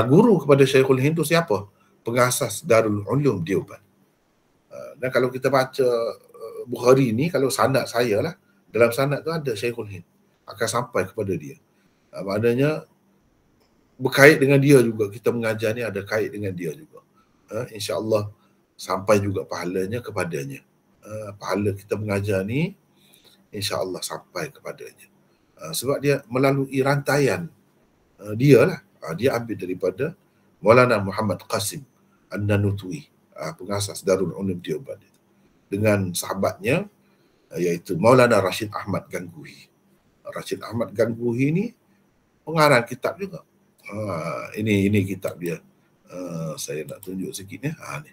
Guru kepada Syekhul Hind itu siapa? Pengasas Darul Ulum Deoband. Dan kalau kita baca Bukhari ni, kalau sanad saya lah, dalam sanad tu ada Syekhul Hind, akan sampai kepada dia. Maknanya berkait dengan dia juga, kita mengajar ni ada kait dengan dia juga. InsyaAllah sampai juga pahalanya kepadanya. Pahala kita mengajar ni InsyaAllah sampai kepadanya. Sebab dia melalui rantaian dia lah. Dia ambil daripada Maulana Muhammad Qasim An-Nanutwi, pengasas Darul Ulum Deoband, dengan sahabatnya iaitu Maulana Rashid Ahmad Ganguhi. Rashid Ahmad Ganguhi ni pengarang kitab juga. Ini kitab dia. Saya nak tunjuk sikit ni. Ni.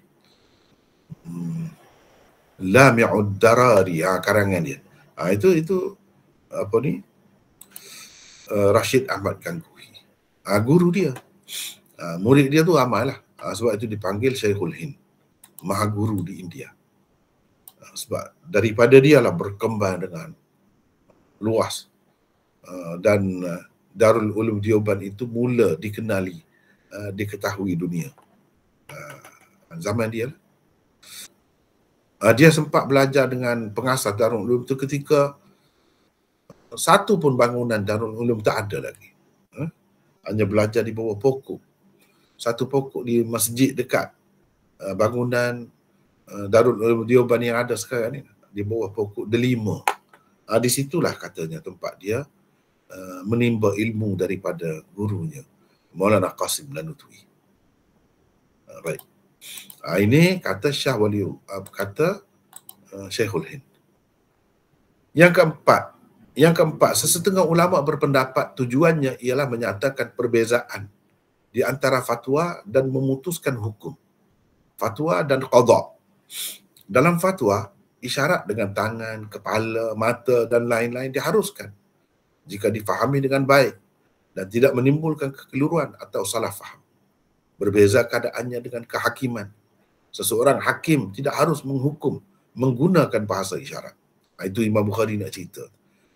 Lami'ud Darari, karangan dia. Itu apa ni? Rashid Ahmad Ganguhi. Guru dia. Murid dia tu ramai lah. Sebab itu dipanggil Syekhul Hind, Maha Guru di India. Sebab daripada dia lah berkembang dengan luas. Dan Darul Ulum Deoband itu mula dikenali, diketahui dunia. Zaman dia lah. Dia sempat belajar dengan pengasas Darul Ulum itu ketika satu pun bangunan Darul Ulum tak ada lagi. Hanya belajar di bawah pokok. Satu pokok di masjid dekat bangunan Darul Ulum Deoband yang ada sekarang ni, di bawah pokok delima. Di situlah katanya tempat dia menimba ilmu daripada gurunya, Maulana Qasim Nanutwi. Baik. Ini kata Syah Wali, kata Syekhul Hind. Yang keempat, sesetengah ulama berpendapat tujuannya ialah menyatakan perbezaan di antara fatwa dan memutuskan hukum. Fatwa dan qadha. Dalam fatwa, isyarat dengan tangan, kepala, mata dan lain-lain diharuskan jika difahami dengan baik dan tidak menimbulkan kekeliruan atau salah faham. Berbeza keadaannya dengan kehakiman. Seseorang hakim tidak harus menghukum menggunakan bahasa isyarat. Itu Imam Bukhari nak cerita.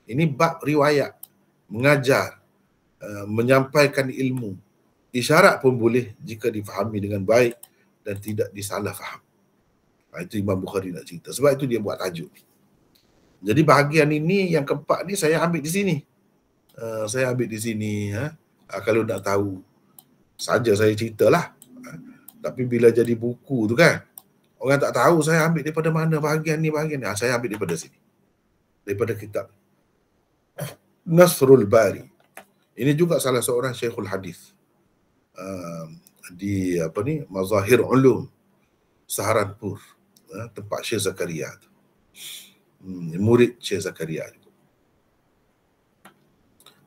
Ini bab riwayat, mengajar, menyampaikan ilmu. Isyarat pun boleh jika difahami dengan baik dan tidak disalah faham. Itu Imam Bukhari nak cerita. Sebab itu dia buat tajuk. Jadi bahagian ini, yang keempat ni saya ambil di sini. Saya ambil di sini. Kalau nak tahu saja saya ceritalah. Tapi bila jadi buku tu kan, orang tak tahu saya ambil daripada mana bahagian ni. Saya ambil daripada sini. Daripada kitab Nasrul Bari. Ini juga salah seorang Syekhul Hadis. Di Mazahir Ulum Saharanpur, tempat Syekh Zakaria tu. Murid Syekh Zakaria itu.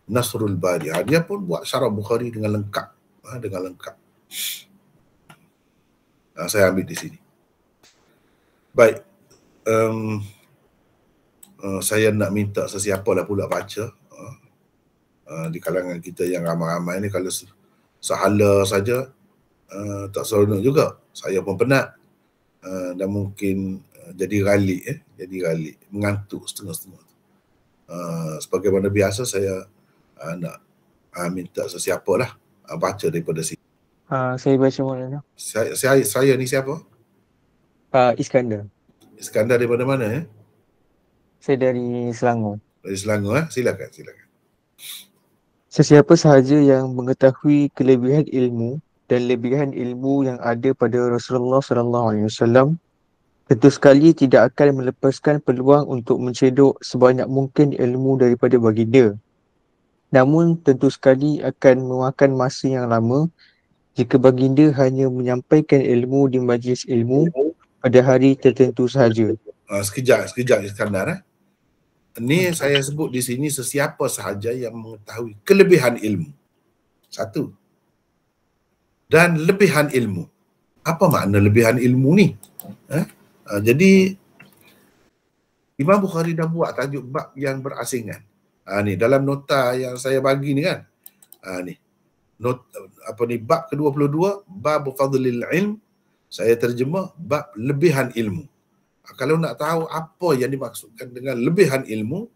Nasrul Bari. Dia pun buat syarah Bukhari dengan lengkap. Saya ambil di sini. Baik. saya nak minta sesiapa lah pula baca. Di kalangan kita yang ramai-ramai ni, kalau sehala saja tak seronok juga. Saya pun penat dan mungkin jadi ralik, mengantuk setengah-setengah. Sebagaimana biasa saya nak minta sesiapa lah baca daripada sini. Saya baca Maulana. Saya ni siapa? Iskandar. Iskandar daripada mana ya? Saya dari Selangor. Dari Selangor. Silakan. Sesiapa sahaja yang mengetahui kelebihan ilmu dan lebihan ilmu yang ada pada Rasulullah SAW, tentu sekali tidak akan melepaskan peluang untuk mencedok sebanyak mungkin ilmu daripada baginda. Namun tentu sekali akan memakan masa yang lama jika baginda hanya menyampaikan ilmu di majlis ilmu pada hari tertentu sahaja. Sekejap Iskandar. Ini saya sebut di sini sesiapa sahaja yang mengetahui kelebihan ilmu. Satu. Dan lebihan ilmu. Apa makna lebihan ilmu ni? Jadi Imam Bukhari dah buat tajuk bab yang berasingan. Ni dalam nota yang saya bagi ni kan. Ni. Bab ke-22, bab fadlil ilm. Saya terjemah bab lebihan ilmu. Kalau nak tahu apa yang dimaksudkan dengan lebihan ilmu,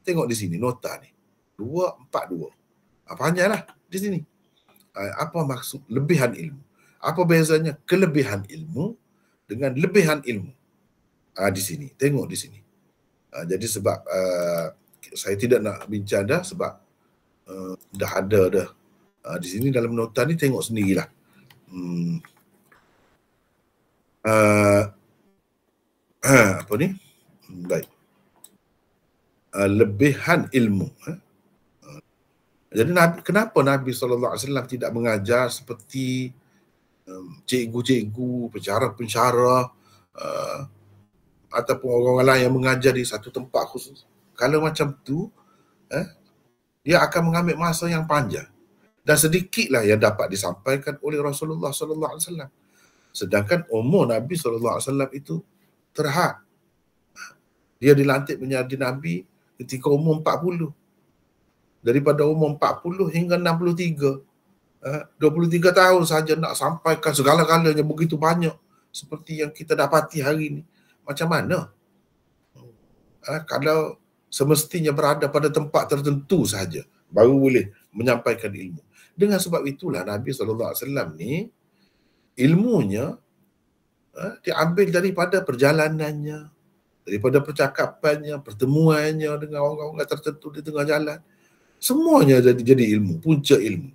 tengok di sini nota ni. 242. Panjanglah di sini. Apa maksud lebihan ilmu? Apa bezanya kelebihan ilmu dengan lebihan ilmu? Di sini. Tengok di sini. Jadi sebab saya tidak nak bincang dah sebab dah ada dah. Di sini dalam nota ni tengok sendirilah. Apa ni? Baik. Lebihan ilmu. Jadi kenapa Nabi SAW tidak mengajar seperti cikgu-cikgu, pensyarah ataupun orang-orang lain yang mengajar di satu tempat khusus? Kalau macam tu, dia akan mengambil masa yang panjang dan sedikitlah yang dapat disampaikan oleh Rasulullah SAW. Sedangkan umur Nabi SAW itu terhad. Dia dilantik menjadi Nabi ketika umur 40. Daripada umur 40 hingga 63. 23 tahun saja nak sampaikan segala-galanya begitu banyak seperti yang kita dapati hari ini. Macam mana? Kalau semestinya berada pada tempat tertentu saja baru boleh menyampaikan ilmu. Dengan sebab itulah Nabi SAW ni ilmunya diambil daripada perjalanannya, daripada percakapannya, pertemuannya dengan orang-orang tertentu di tengah jalan. Semuanya jadi ilmu, punca ilmu.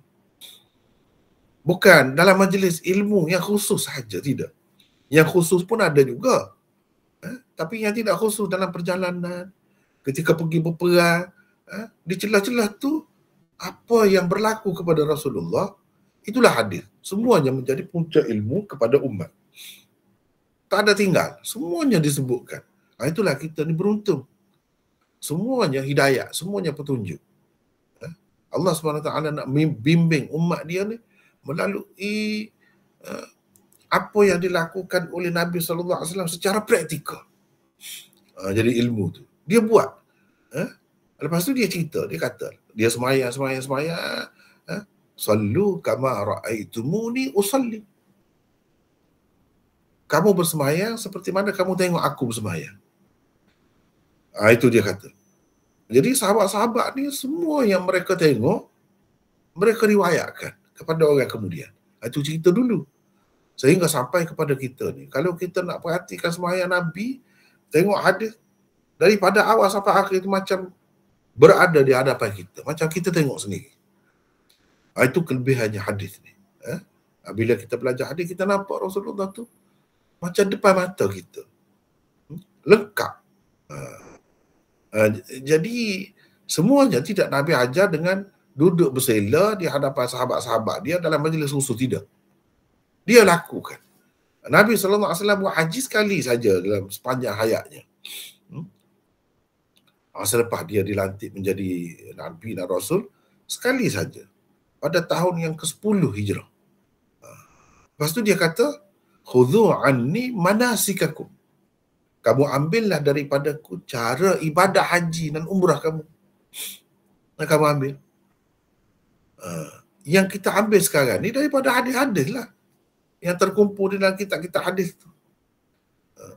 Bukan dalam majlis ilmu yang khusus saja, tidak. Yang khusus pun ada juga. Tapi yang tidak khusus dalam perjalanan, ketika pergi berperang, di celah-celah tu, apa yang berlaku kepada Rasulullah, itulah hadis. Semuanya menjadi punca ilmu kepada umat. Tak ada tinggal. Semuanya disebutkan. Itulah kita ni beruntung. Semuanya hidayah, semuanya petunjuk. Allah SWT nak bimbing umat dia ni melalui apa yang dilakukan oleh Nabi SAW secara praktikal. Jadi ilmu tu. Dia buat. Lepas tu dia cerita, dia kata, dia semayang. Sallu kama ra'aitumuni usalli. Kamu bersemayang seperti mana kamu tengok aku bersemayang. Itu dia kata. Jadi sahabat-sahabat ni semua yang mereka tengok, mereka riwayatkan kepada orang kemudian. Itu cerita dulu. Sehingga sampai kepada kita ni. Kalau kita nak perhatikan semayang Nabi, tengok hadis daripada awal sampai akhir itu macam berada di hadapan kita. Macam kita tengok sendiri. Itu kelebihannya hadis ni. Bila kita belajar hadis, kita nampak Rasulullah tu macam depan mata kita. Lengkap. Jadi semuanya tidak Nabi ajar dengan duduk bersela di hadapan sahabat-sahabat dia dalam majlis khusus, tidak. Dia lakukan. Nabi SAW buat haji sekali saja dalam sepanjang hayatnya. Selepas dia dilantik menjadi Nabi dan Rasul, sekali saja. Pada tahun yang ke-10 Hijrah. Lepas tu dia kata, khudhu anni manasikakum. Kamu ambillah daripadaku cara ibadah haji dan umrah kamu. Dan kamu ambil. Yang kita ambil sekarang ni daripada hadis-hadis lah. Yang terkumpul di dalam kitab-kitab hadis tu.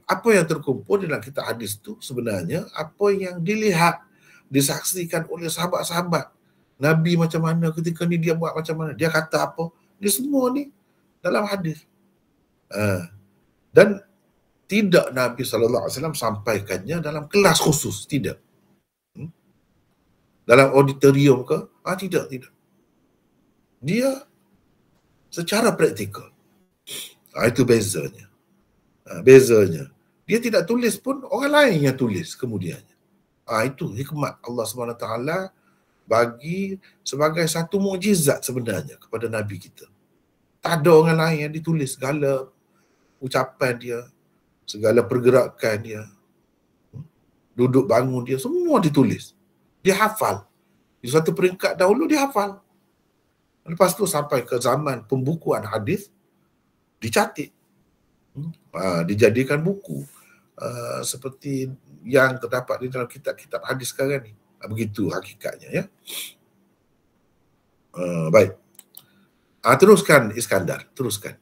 Apa yang terkumpul di dalam kitab hadis tu sebenarnya apa yang dilihat, disaksikan oleh sahabat-sahabat. Nabi macam mana ketika ni, dia buat macam mana, dia kata apa. Dia semua ni dalam hadis. Dan tidak Nabi SAW sampaikannya dalam kelas khusus, tidak. Dalam auditorium ke? Tidak. Dia secara praktikal. Itu bezanya. Bezanya. Dia tidak tulis pun, orang lain yang tulis kemudiannya. Itu hikmat Allah SWT bagi sebagai satu mukjizat sebenarnya kepada Nabi kita. Tak ada orang lain yang ditulis segala ucapan dia, segala pergerakan dia, duduk bangun dia, semua ditulis. Dia hafal. Di suatu peringkat dahulu dia hafal. Lepas tu sampai ke zaman pembukuan hadis, dicatat, dijadikan buku seperti yang terdapat di dalam kitab-kitab hadis sekarang ni. Begitu hakikatnya, ya. Baik. Teruskan Iskandar, teruskan.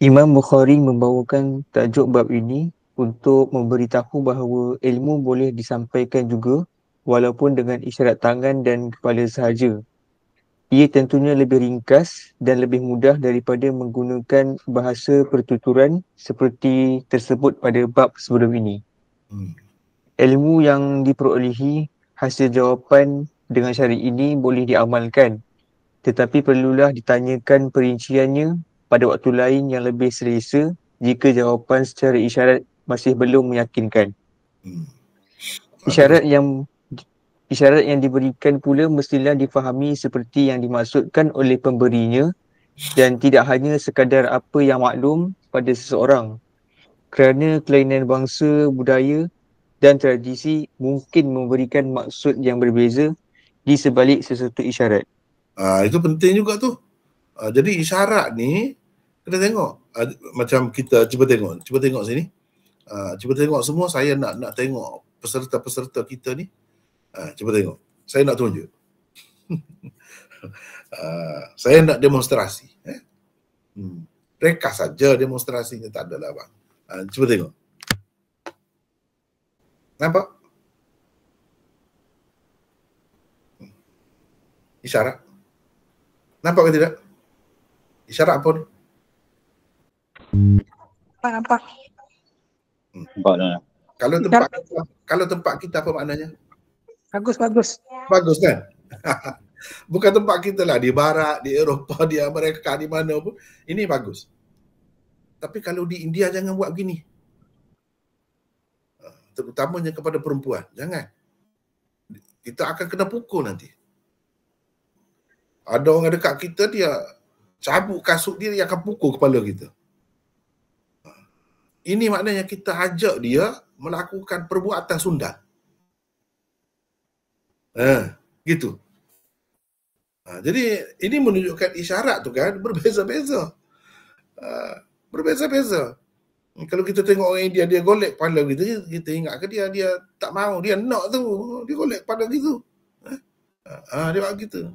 Imam Bukhari membawakan tajuk bab ini untuk memberitahu bahawa ilmu boleh disampaikan juga walaupun dengan isyarat tangan dan kepala sahaja. Ia tentunya lebih ringkas dan lebih mudah daripada menggunakan bahasa pertuturan seperti tersebut pada bab sebelum ini. Ilmu yang diperolehi hasil jawapan dengan cara ini boleh diamalkan, tetapi perlulah ditanyakan perinciannya pada waktu lain yang lebih selesa jika jawapan secara isyarat masih belum meyakinkan. Isyarat yang diberikan pula mestilah difahami seperti yang dimaksudkan oleh pemberinya dan tidak hanya sekadar apa yang maklum pada seseorang, kerana kelainan bangsa, budaya dan tradisi mungkin memberikan maksud yang berbeza di sebalik sesuatu isyarat. Itu penting juga tu. Jadi isyarat ni kena tengok. Macam kita cuba tengok sini. Cuba tengok semua, saya nak tengok peserta-peserta kita ni. Cuba tengok. Saya nak tunjuk. Saya nak demonstrasi. Reka saja demonstrasinya, tak ada lah bang. Cuba tengok. Nampak? Isyarat. Nampak ke tidak? Isyarat apa ni? Nampak. Nampak dah. Kalau tempat kita apa maknanya? Bagus. Bagus kan? Bukan tempat kita lah, di barat, di Eropah, di Amerika, di mana pun. Ini bagus. Tapi kalau di India jangan buat begini. Terutamanya kepada perempuan. Jangan. Kita akan kena pukul nanti. Ada orang dekat kita, dia cabut kasut dia akan pukul kepala kita. Ini maknanya kita ajak dia melakukan perbuatan sundal. Gitu. Jadi ini menunjukkan isyarat tu kan berbeza-beza. Berbeza-beza. Kalau kita tengok orang India, dia golek kepala gitu, kita ingat ke dia tak mau, dia nak tu, dia golek kepala gitu. Dia buat gitu.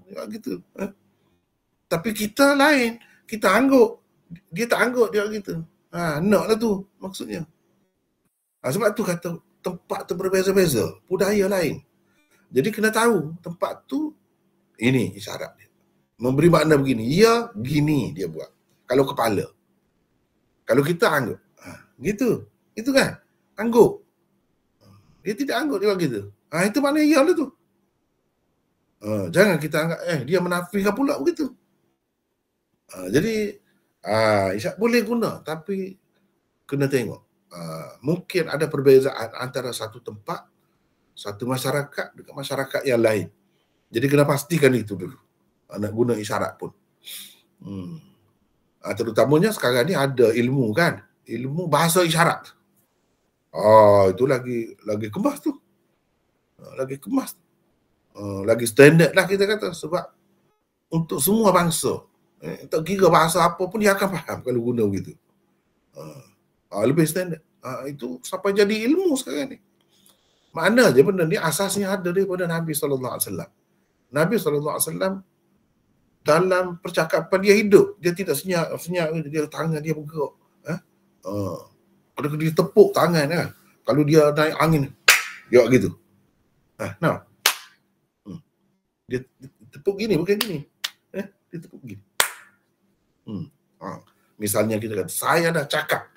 Tapi kita lain, kita angguk. Dia tak angguk, dia buat gitu. Nak lah tu maksudnya. Sebab tu kata tempat tu berbeza-beza, budaya lain. Jadi kena tahu tempat tu, ini isyarat dia. Memberi makna begini, ya gini dia buat. Kalau kepala. Kalau kita angguk. Gitu. Itu kan? Angguk. Dia tidak angguk, dia buat gitu. Itu maknanya ya lah tu. Jangan kita anggap, dia menafikan pula begitu. Jadi, isyarat boleh guna, tapi kena tengok. Mungkin ada perbezaan antara satu tempat, satu masyarakat dengan masyarakat yang lain. Jadi kena pastikan itu dulu. Nak guna isyarat pun. Terutamanya sekarang ni ada ilmu kan. Ilmu bahasa isyarat. Itu lagi kemas tu. Lagi kemas. Lagi standard lah kita kata. Sebab untuk semua bangsa. Tak kira bahasa apa pun dia akan faham kalau guna begitu. Lebih standard. Itu sampai jadi ilmu sekarang ni. Mana je benda ni asasnya ada daripada Nabi SAW. Nabi SAW dalam percakapan dia hidup, dia tidak senyap, dia tangan dia bergerak. Kalau dia tepuk tangan kan, kalau dia naik angin, dia gitu. Nah, dia tepuk gini, bukan gini. Dia tepuk gini. Misalnya kita kata, saya dah cakap.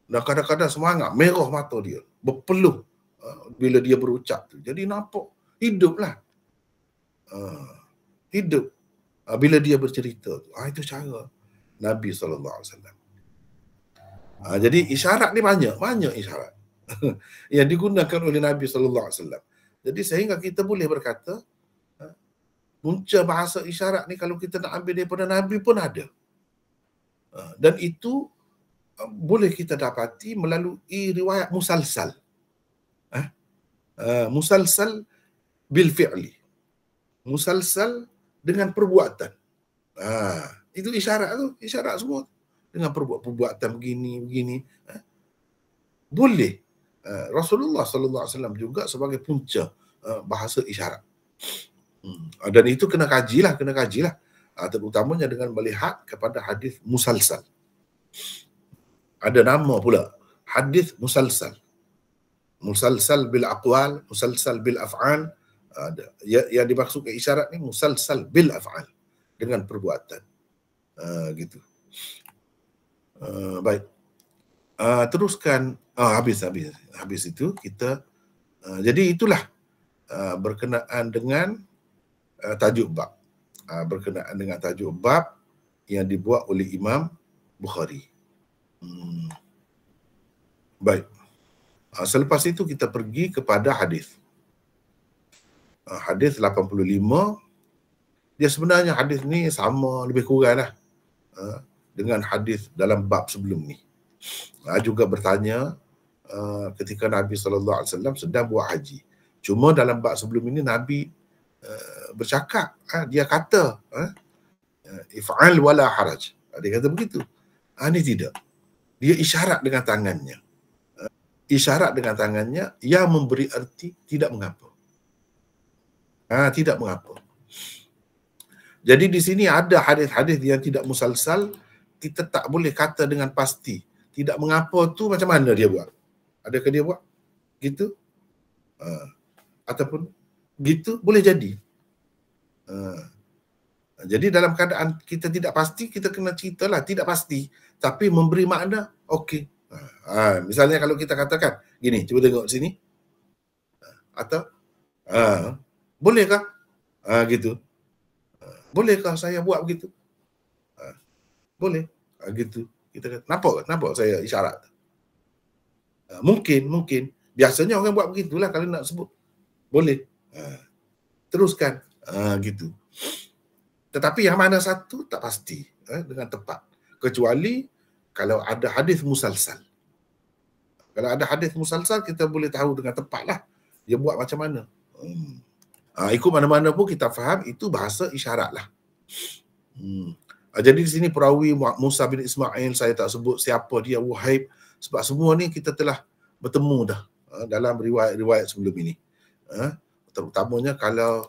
Dan kadang-kadang semangat, merah mata dia, berpeluh bila dia berucap tu. Jadi nampak hiduplah. Hidup bila dia bercerita tu. Itu cara Nabi SAW. Jadi isyarat ni banyak isyarat yang digunakan oleh Nabi SAW. Jadi sehingga kita boleh berkata punca bahasa isyarat ni kalau kita nak ambil daripada Nabi pun ada. Dan itu boleh kita dapati melalui riwayat musalsal. Musalsal bil fi'li. Musalsal dengan perbuatan. Itu isyarat tu, isyarat semua dengan perbuatan begini. Boleh. Rasulullah SAW juga sebagai punca bahasa isyarat. Dan itu kena kajilah. Terutamanya dengan melihat kepada hadis musalsal. Ada nama pula, hadis musalsal. Musalsal bil aqwal, musalsal bil af'al. Yang dimaksudkan isyarat ni musalsal bil af'al, dengan perbuatan. Gitu. Baik. Teruskan. Habis itu kita jadi itulah berkenaan dengan tajuk bab. Berkenaan dengan tajuk bab yang dibuat oleh Imam Bukhari. Baik. Selepas itu kita pergi kepada hadis. Hadis 85. Dia sebenarnya hadis ni sama lebih kurang lah dengan hadis dalam bab sebelum ni. Juga bertanya ketika Nabi SAW sedang buat haji. Cuma dalam bab sebelum ini Nabi bercakap, dia kata if'al wala haraj. Dia kata begitu. Ini tidak. Dia isyarat dengan tangannya. Isyarat dengan tangannya yang memberi arti tidak mengapa. Tidak mengapa. Jadi di sini ada hadis-hadis yang tidak musalsal, kita tak boleh kata dengan pasti. Tidak mengapa tu macam mana dia buat? Adakah dia buat gitu? Ataupun gitu boleh jadi. Jadi dalam keadaan kita tidak pasti, kita kena ceritalah tidak pasti, tapi memberi makna okey. Misalnya kalau kita katakan gini, cuba tengok sini. Atau bolehkah? Gitu. Bolehkah saya buat begitu? Boleh. Gitu. Kita kata, nampak saya isyarat. Mungkin. Biasanya orang buat begitulah kalau nak sebut. Boleh. Teruskan. Gitu. Tetapi yang mana satu tak pasti dengan tepat. Kecuali kalau ada hadis musalsal. Kalau ada hadis musalsal, kita boleh tahu dengan tepatlah dia buat macam mana. Ikut mana-mana pun kita faham itu bahasa isyarat lah. Jadi di sini perawi Musa bin Ismail, saya tak sebut siapa dia, Wuhaib, sebab semua ni kita telah bertemu dah dalam riwayat-riwayat sebelum ini. Terutamanya kalau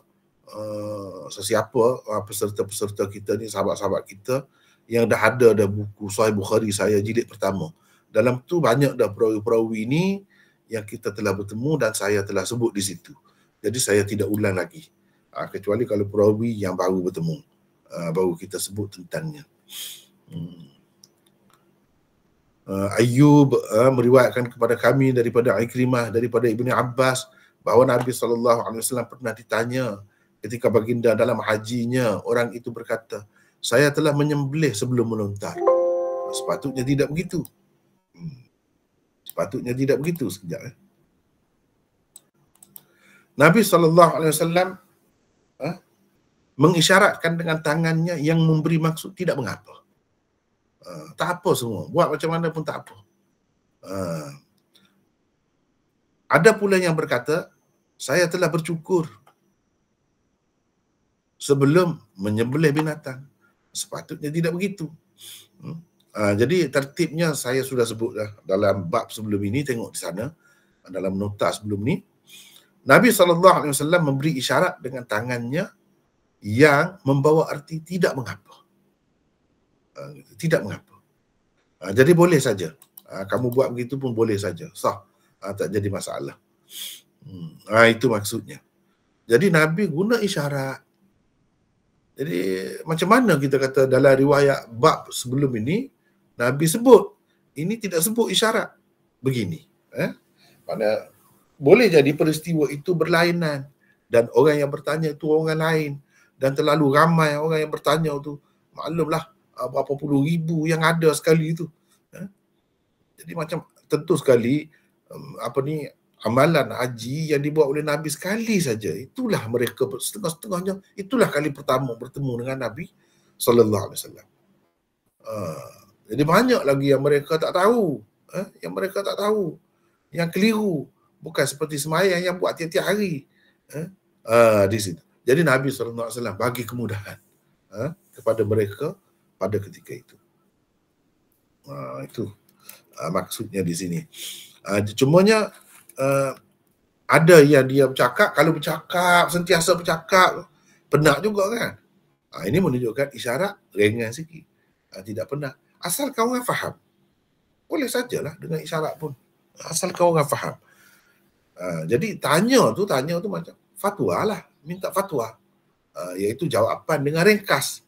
sesiapa peserta-peserta kita ni, sahabat-sahabat kita yang dah ada buku Sahih Bukhari saya jilid pertama. Dalam tu banyak dah perawi-perawi ni yang kita telah bertemu dan saya telah sebut di situ. Jadi saya tidak ulang lagi. Kecuali kalau perawi yang baru bertemu, baru kita sebut tentangnya. Ayyub meriwayatkan kepada kami daripada Ikrimah, daripada Ibni Abbas, bahawa Nabi SAW pernah ditanya ketika baginda dalam hajinya, orang itu berkata, saya telah menyembelih sebelum melontar. Sepatutnya tidak begitu. Sepatutnya tidak begitu. Sekejap. Nabi SAW mengisyaratkan dengan tangannya yang memberi maksud tidak mengapa. Tak apa semua. Buat macam mana pun tak apa. Ada pula yang berkata, saya telah bercukur sebelum menyembelih binatang. Sepatutnya tidak begitu. Jadi tertibnya saya sudah sebut dah dalam bab sebelum ini, tengok di sana dalam nota sebelum ni. Nabi SAW memberi isyarat dengan tangannya yang membawa arti tidak mengapa. Tidak mengapa. Jadi boleh saja. Kamu buat begitu pun boleh saja. Sah. Tak jadi masalah. Itu maksudnya. Jadi Nabi guna isyarat. Jadi macam mana kita kata dalam riwayat bab sebelum ini, Nabi sebut. Ini tidak sebut isyarat. Begini. Mana boleh jadi peristiwa itu berlainan. Dan orang yang bertanya itu orang lain. Dan terlalu ramai orang yang bertanya itu. Maklumlah berapa puluh ribu yang ada sekali itu. Jadi macam tentu sekali amalan haji yang dibuat oleh Nabi sekali saja. Itulah mereka setengah-setengahnya. Itulah kali pertama bertemu dengan Nabi SAW. Jadi banyak lagi yang mereka tak tahu. Yang mereka tak tahu. Yang keliru. Bukan seperti sembahyang yang buat tiap-tiap hari. Di situ. Jadi Nabi SAW bagi kemudahan kepada mereka pada ketika itu. Itu maksudnya di sini. Cumanya ada yang dia bercakap, kalau bercakap, sentiasa bercakap, penat juga kan. Ini menunjukkan isyarat ringan sikit. Tidak penat. Asal kau orang faham. Boleh sajalah dengan isyarat pun. Asal kau orang faham. Jadi tanya tu macam fatwa lah. Minta fatwa. Iaitu jawapan dengan ringkas.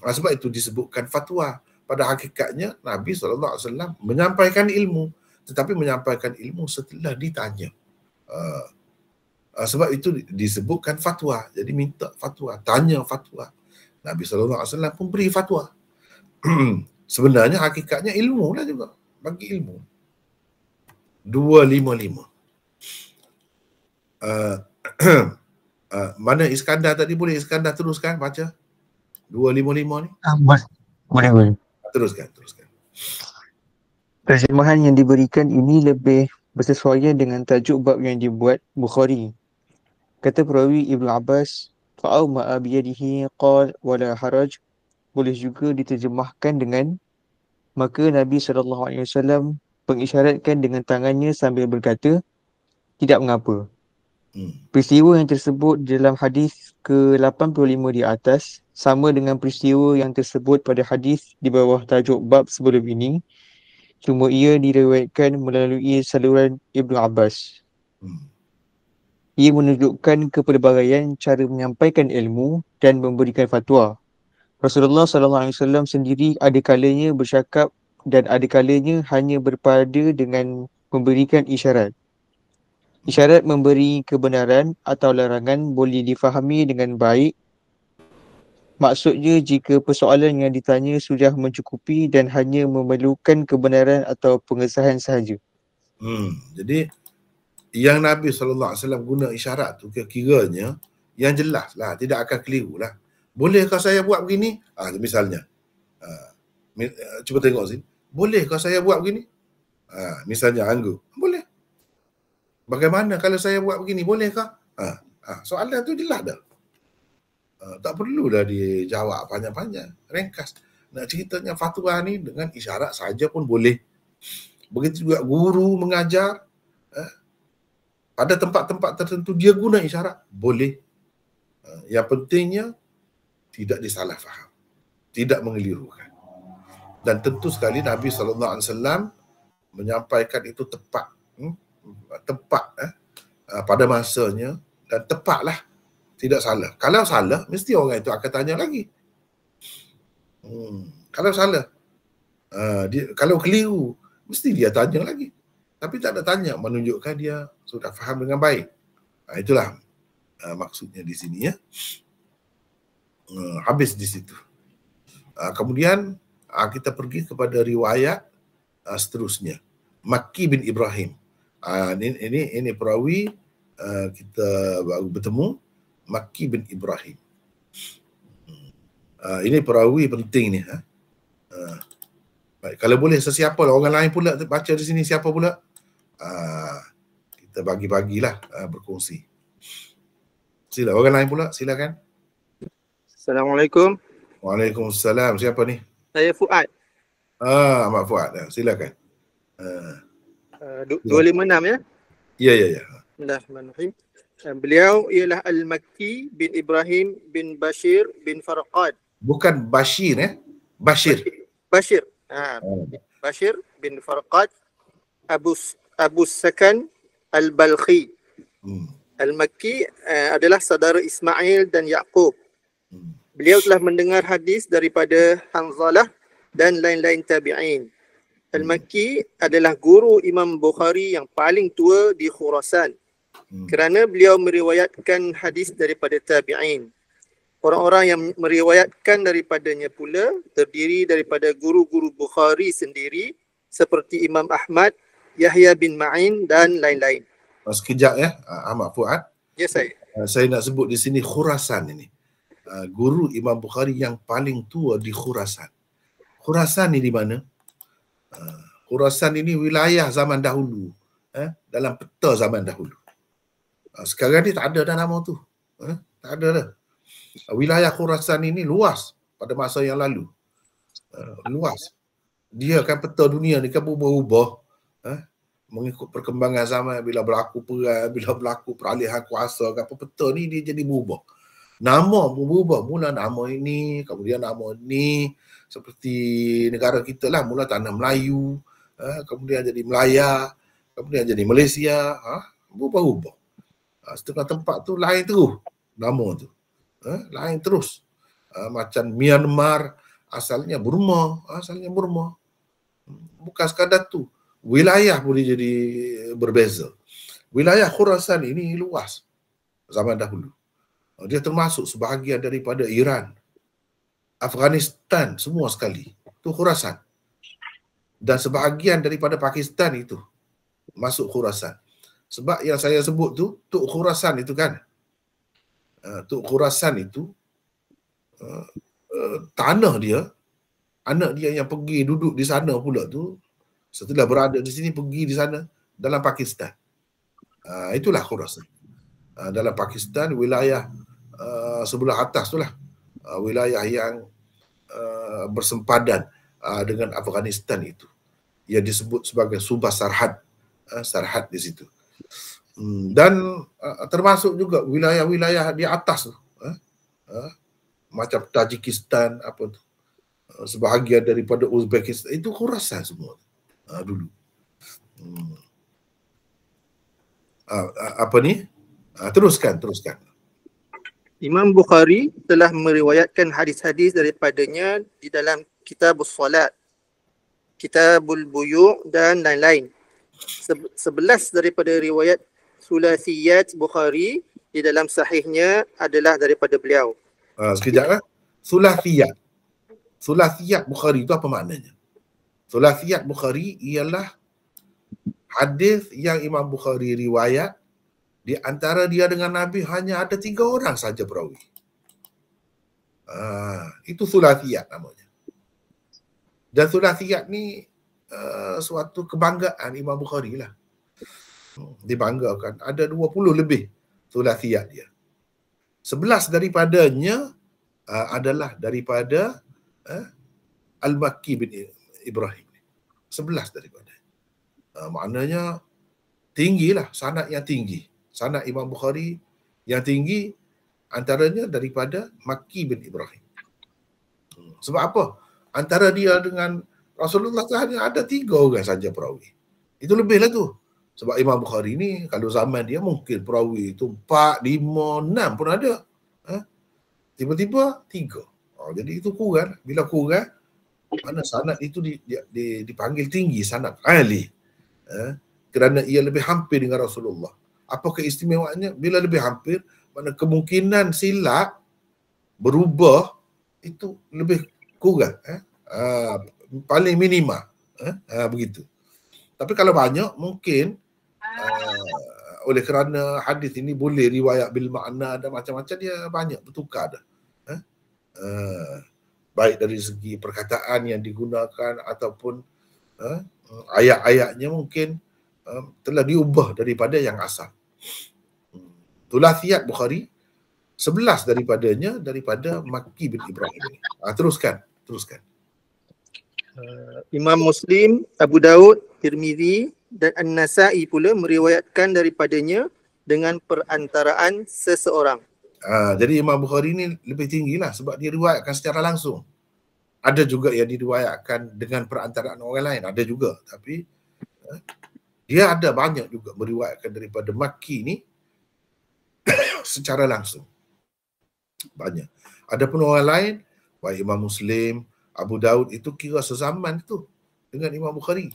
Sebab itu disebutkan fatwa. Pada hakikatnya Nabi SAW menyampaikan ilmu, tetapi menyampaikan ilmu setelah ditanya. Sebab itu disebutkan fatwa. Jadi minta fatwa, tanya fatwa. Nabi SAW pun beri fatwa. Sebenarnya hakikatnya ilmu lah juga. Bagi ilmu. 255. Mana Iskandar tadi? Boleh Iskandar teruskan baca 255 ni? Boleh. Teruskan. Terjemahan yang diberikan ini lebih bersesuaian dengan tajuk bab yang dibuat Bukhari. Kata perawi Ibnu Abbas, fa'au ma'a biyadihi qal wala haraj, boleh juga diterjemahkan dengan maka Nabi SAW mengisyaratkan dengan tangannya sambil berkata, tidak mengapa. Peristiwa yang tersebut dalam hadis ke-85 di atas sama dengan peristiwa yang tersebut pada hadis di bawah tajuk bab sebelum ini, cuma ia diriwayatkan melalui saluran Ibnu Abbas. Ia menunjukkan kepelbagaian cara menyampaikan ilmu dan memberikan fatwa. Rasulullah SAW sendiri ada kalanya bercakap dan ada kalanya hanya berpada dengan memberikan isyarat. Isyarat memberi kebenaran atau larangan boleh difahami dengan baik. Maksudnya jika persoalan yang ditanya sudah mencukupi dan hanya memerlukan kebenaran atau pengesahan sahaja. Jadi yang Nabi SAW guna isyarat tu kiranya yang jelas lah, tidak akan keliru lah. Bolehkah saya buat begini? Misalnya, cuba tengok sini. Bolehkah saya buat begini? Misalnya Anggu, boleh. Bagaimana kalau saya buat begini? Bolehkah? Soalan tu jelas dah. Tak perlulah dijawab panjang-panjang. Ringkas. Nak ceritanya fatwa ni dengan isyarat saja pun boleh. Begitu juga guru mengajar. Pada tempat-tempat tertentu dia guna isyarat. Boleh. Yang pentingnya tidak disalah faham. Tidak mengelirukan. Dan tentu sekali Nabi SAW menyampaikan itu tepat. Pada masanya dan tepatlah, tidak salah. Kalau salah, mesti orang itu akan tanya lagi. Kalau salah, kalau keliru, mesti dia tanya lagi. Tapi tak ada tanya, menunjukkan dia sudah faham dengan baik. Itulah maksudnya di sini ya. Habis di situ. Kemudian kita pergi kepada riwayat seterusnya. Makki bin Ibrahim. Ini perawi kita baru bertemu, Makki bin Ibrahim. Ini perawi penting ni. Baik, kalau boleh sesiapa lah, orang lain pula baca di sini, siapa pula? Kita bagi-bagilah berkongsi. Sila orang lain pula, silakan. Assalamualaikum. Waalaikumsalam. Siapa ni? Saya Fuad. Ahmad Fuad. Silakan. 256 ya. Ya. Bismillahirrahmanirrahim. Beliau ialah Al-Makki bin Ibrahim bin Bashir bin Farqad. Bukan Bashir Bashir. Bashir. Bashir bin Farqad Abu Sakan Al-Balkhi. Al-Makki adalah saudara Ismail dan Yaqub. Beliau telah mendengar hadis daripada Hanzalah dan lain-lain tabi'in. Al-Makki adalah guru Imam Bukhari yang paling tua di Khurasan kerana beliau meriwayatkan hadis daripada tabi'in. Orang-orang yang meriwayatkan daripadanya pula terdiri daripada guru-guru Bukhari sendiri seperti Imam Ahmad, Yahya bin Ma'in dan lain-lain. Sekejap ya, Ahmad Fuad. Ya, saya. Saya nak sebut di sini Khurasan ini. Guru Imam Bukhari yang paling tua di Khurasan. Khurasan ni di mana? Khurasan ini wilayah zaman dahulu. Dalam peta zaman dahulu. Sekarang ni tak ada dah nama tu. Tak ada dah. Wilayah Khurasan ini luas pada masa yang lalu. Luas. Dia kan peta dunia ni kan berubah-ubah. Mengikut perkembangan zaman, bila berlaku perang, bila berlaku peralihan kuasa, apa peta ni dia jadi berubah. Nama berubah. Mula nama ini, kemudian nama ini. Seperti negara kita lah, mula tanah Melayu, kemudian jadi Melaya, kemudian jadi Malaysia, berubah-ubah. Setengah tempat tu lain terus nama tu. Lain terus. Macam Myanmar, asalnya Burma. Bukan sekadar tu. Wilayah boleh jadi berbeza. Wilayah Khurasan ini luas zaman dahulu. Dia termasuk sebahagian daripada Iran, Afghanistan, semua sekali. Itu Khurasan. Dan sebahagian daripada Pakistan itu masuk Khurasan. Sebab yang saya sebut tu, Tuk Khurasan itu kan. Tuk Khurasan itu tanah dia, anak dia yang pergi duduk di sana pula tu, setelah berada di sini pergi di sana dalam Pakistan. Itulah Khurasan. Dalam Pakistan, wilayah sebelah atas tu lah. Wilayah yang bersempadan dengan Afghanistan itu. Yang disebut sebagai Subah Sarhad. Sarhad di situ. Dan termasuk juga wilayah-wilayah di atas tu. Macam Tajikistan, apa tu. Sebahagian daripada Uzbekistan. Itu Khurasan semua. Dulu. Apa ni? Teruskan. Imam Bukhari telah meriwayatkan hadis-hadis daripadanya di dalam Kitabus Salat, Kitabul Buyu' dan lain-lain. 11 daripada riwayat Sulasiyat Bukhari di dalam sahihnya adalah daripada beliau. Sekejap. Sulasiyat Bukhari itu apa maknanya? Sulasiyat Bukhari ialah hadis yang Imam Bukhari riwayat. Di antara dia dengan Nabi hanya ada 3 orang saja perawi. Itu sulasiyat namanya. Dan sulasiyat ni suatu kebanggaan Imam Bukhari lah. Dibanggakan. Ada 20 lebih sulasiyat dia. 11 daripadanya adalah daripada Al-Makki bin Ibrahim. 11 daripada. Maknanya tinggilah, sanad yang tinggi. Sanad Imam Bukhari yang tinggi antaranya daripada Makki bin Ibrahim. Sebab apa? Antara dia dengan Rasulullah hanya ada 3 orang saja perawi. Itu lebih lah tu. Sebab Imam Bukhari ni kalau zaman dia mungkin perawi itu 4, 5, 6 pun ada. Tiba-tiba 3. Jadi itu kurang. Bila kurang, mana sanad itu dipanggil tinggi, sanad ali. Kerana ia lebih hampir dengan Rasulullah. Apa keistimewaannya? Bila lebih hampir, mana kemungkinan silap berubah itu lebih kurang. Paling minima. Begitu. Tapi kalau banyak, mungkin oleh kerana hadis ini boleh riwayat bil makna dan macam-macam, dia banyak bertukar dah. Baik dari segi perkataan yang digunakan ataupun ayat-ayatnya mungkin telah diubah daripada yang asal. Sulasiyat Bukhari 11 daripadanya daripada Makki bin Ibrahim ini. Teruskan. Imam Muslim, Abu Daud, Tirmizi dan An-Nasa'i pula meriwayatkan daripadanya dengan perantaraan seseorang. Jadi Imam Bukhari ni lebih tinggi lah sebab dia riwayatkan secara langsung. Ada juga yang diriwayatkan dengan perantaraan orang lain, ada juga. Tapi dia ada banyak juga meriwayatkan daripada Makki ni secara langsung. Banyak. Adapun orang lain, baik Imam Muslim, Abu Daud itu kira sezaman tu dengan Imam Bukhari.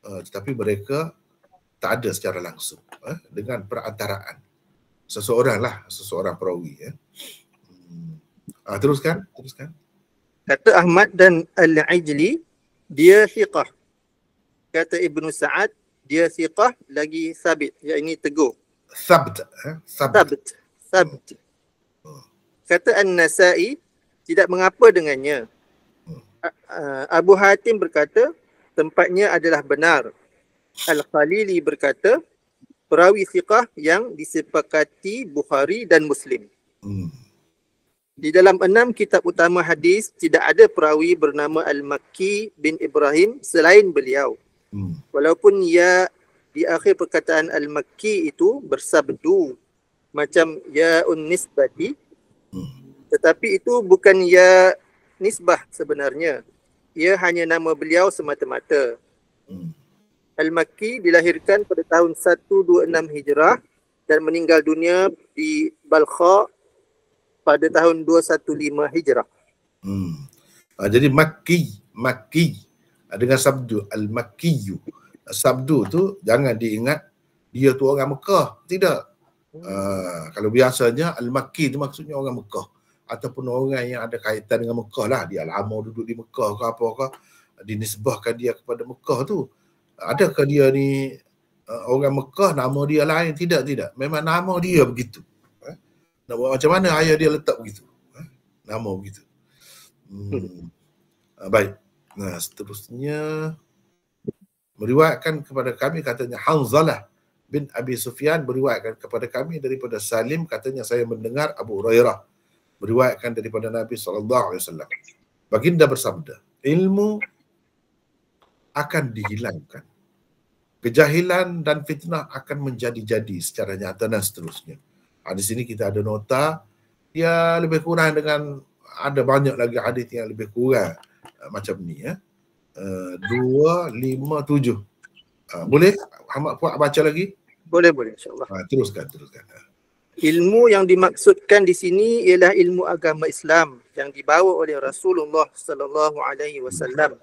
Tetapi mereka tak ada secara langsung dengan perantaraan seseorang perawi. Teruskan. Kata Ahmad dan Al-Ijli, dia thiqah. Kata Ibnu Sa'ad, dia thiqah lagi sabit, iaitu teguh. Sabt. Kata An-Nasa'i, tidak mengapa dengannya. Abu Hatim berkata, tempatnya adalah benar. Al-Khalili berkata, perawi thiqah yang disepakati Bukhari dan Muslim. Di dalam 6 kitab utama hadis, tidak ada perawi bernama Al-Makki bin Ibrahim selain beliau. Walaupun ya di akhir perkataan Al-Makki itu bersabdu macam ya'un nisbati, tetapi itu bukan ya nisbah sebenarnya. Ia hanya nama beliau semata-mata. Al-Makki dilahirkan pada tahun 126 Hijrah dan meninggal dunia di Balkha pada tahun 215 Hijrah. Jadi Makki dengan sabdu Al-Makkiyu. Sabdu tu jangan diingat dia tu orang Mekah, tidak. Kalau biasanya Al-Makki tu maksudnya orang Mekah ataupun orang yang ada kaitan dengan Mekah lah, dia lama duduk di Mekah ke apa ke, dinisbahkan dia kepada Mekah tu. Adakah dia ni orang Mekah, nama dia lain? Tidak. Memang nama dia begitu. Nak buat macam mana ayah dia letak begitu? Nama begitu. Baik. Nah, seterusnya meriwayatkan kepada kami, katanya Hanzalah bin Abi Sufyan meriwayatkan kepada kami daripada Salim, katanya saya mendengar Abu Hurairah meriwayatkan daripada Nabi SAW. Baginda bersabda, ilmu akan dihilangkan, kejahilan dan fitnah akan menjadi-jadi secara nyata dan seterusnya. Di sini kita ada nota, dia lebih kurang dengan ada banyak lagi hadis yang lebih kurang macam ni. 2, 5, 7. Boleh Ahmad Puak baca lagi? Boleh insya-Allah. Teruskan. Ilmu yang dimaksudkan di sini ialah ilmu agama Islam yang dibawa oleh Rasulullah sallallahu alaihi wasallam.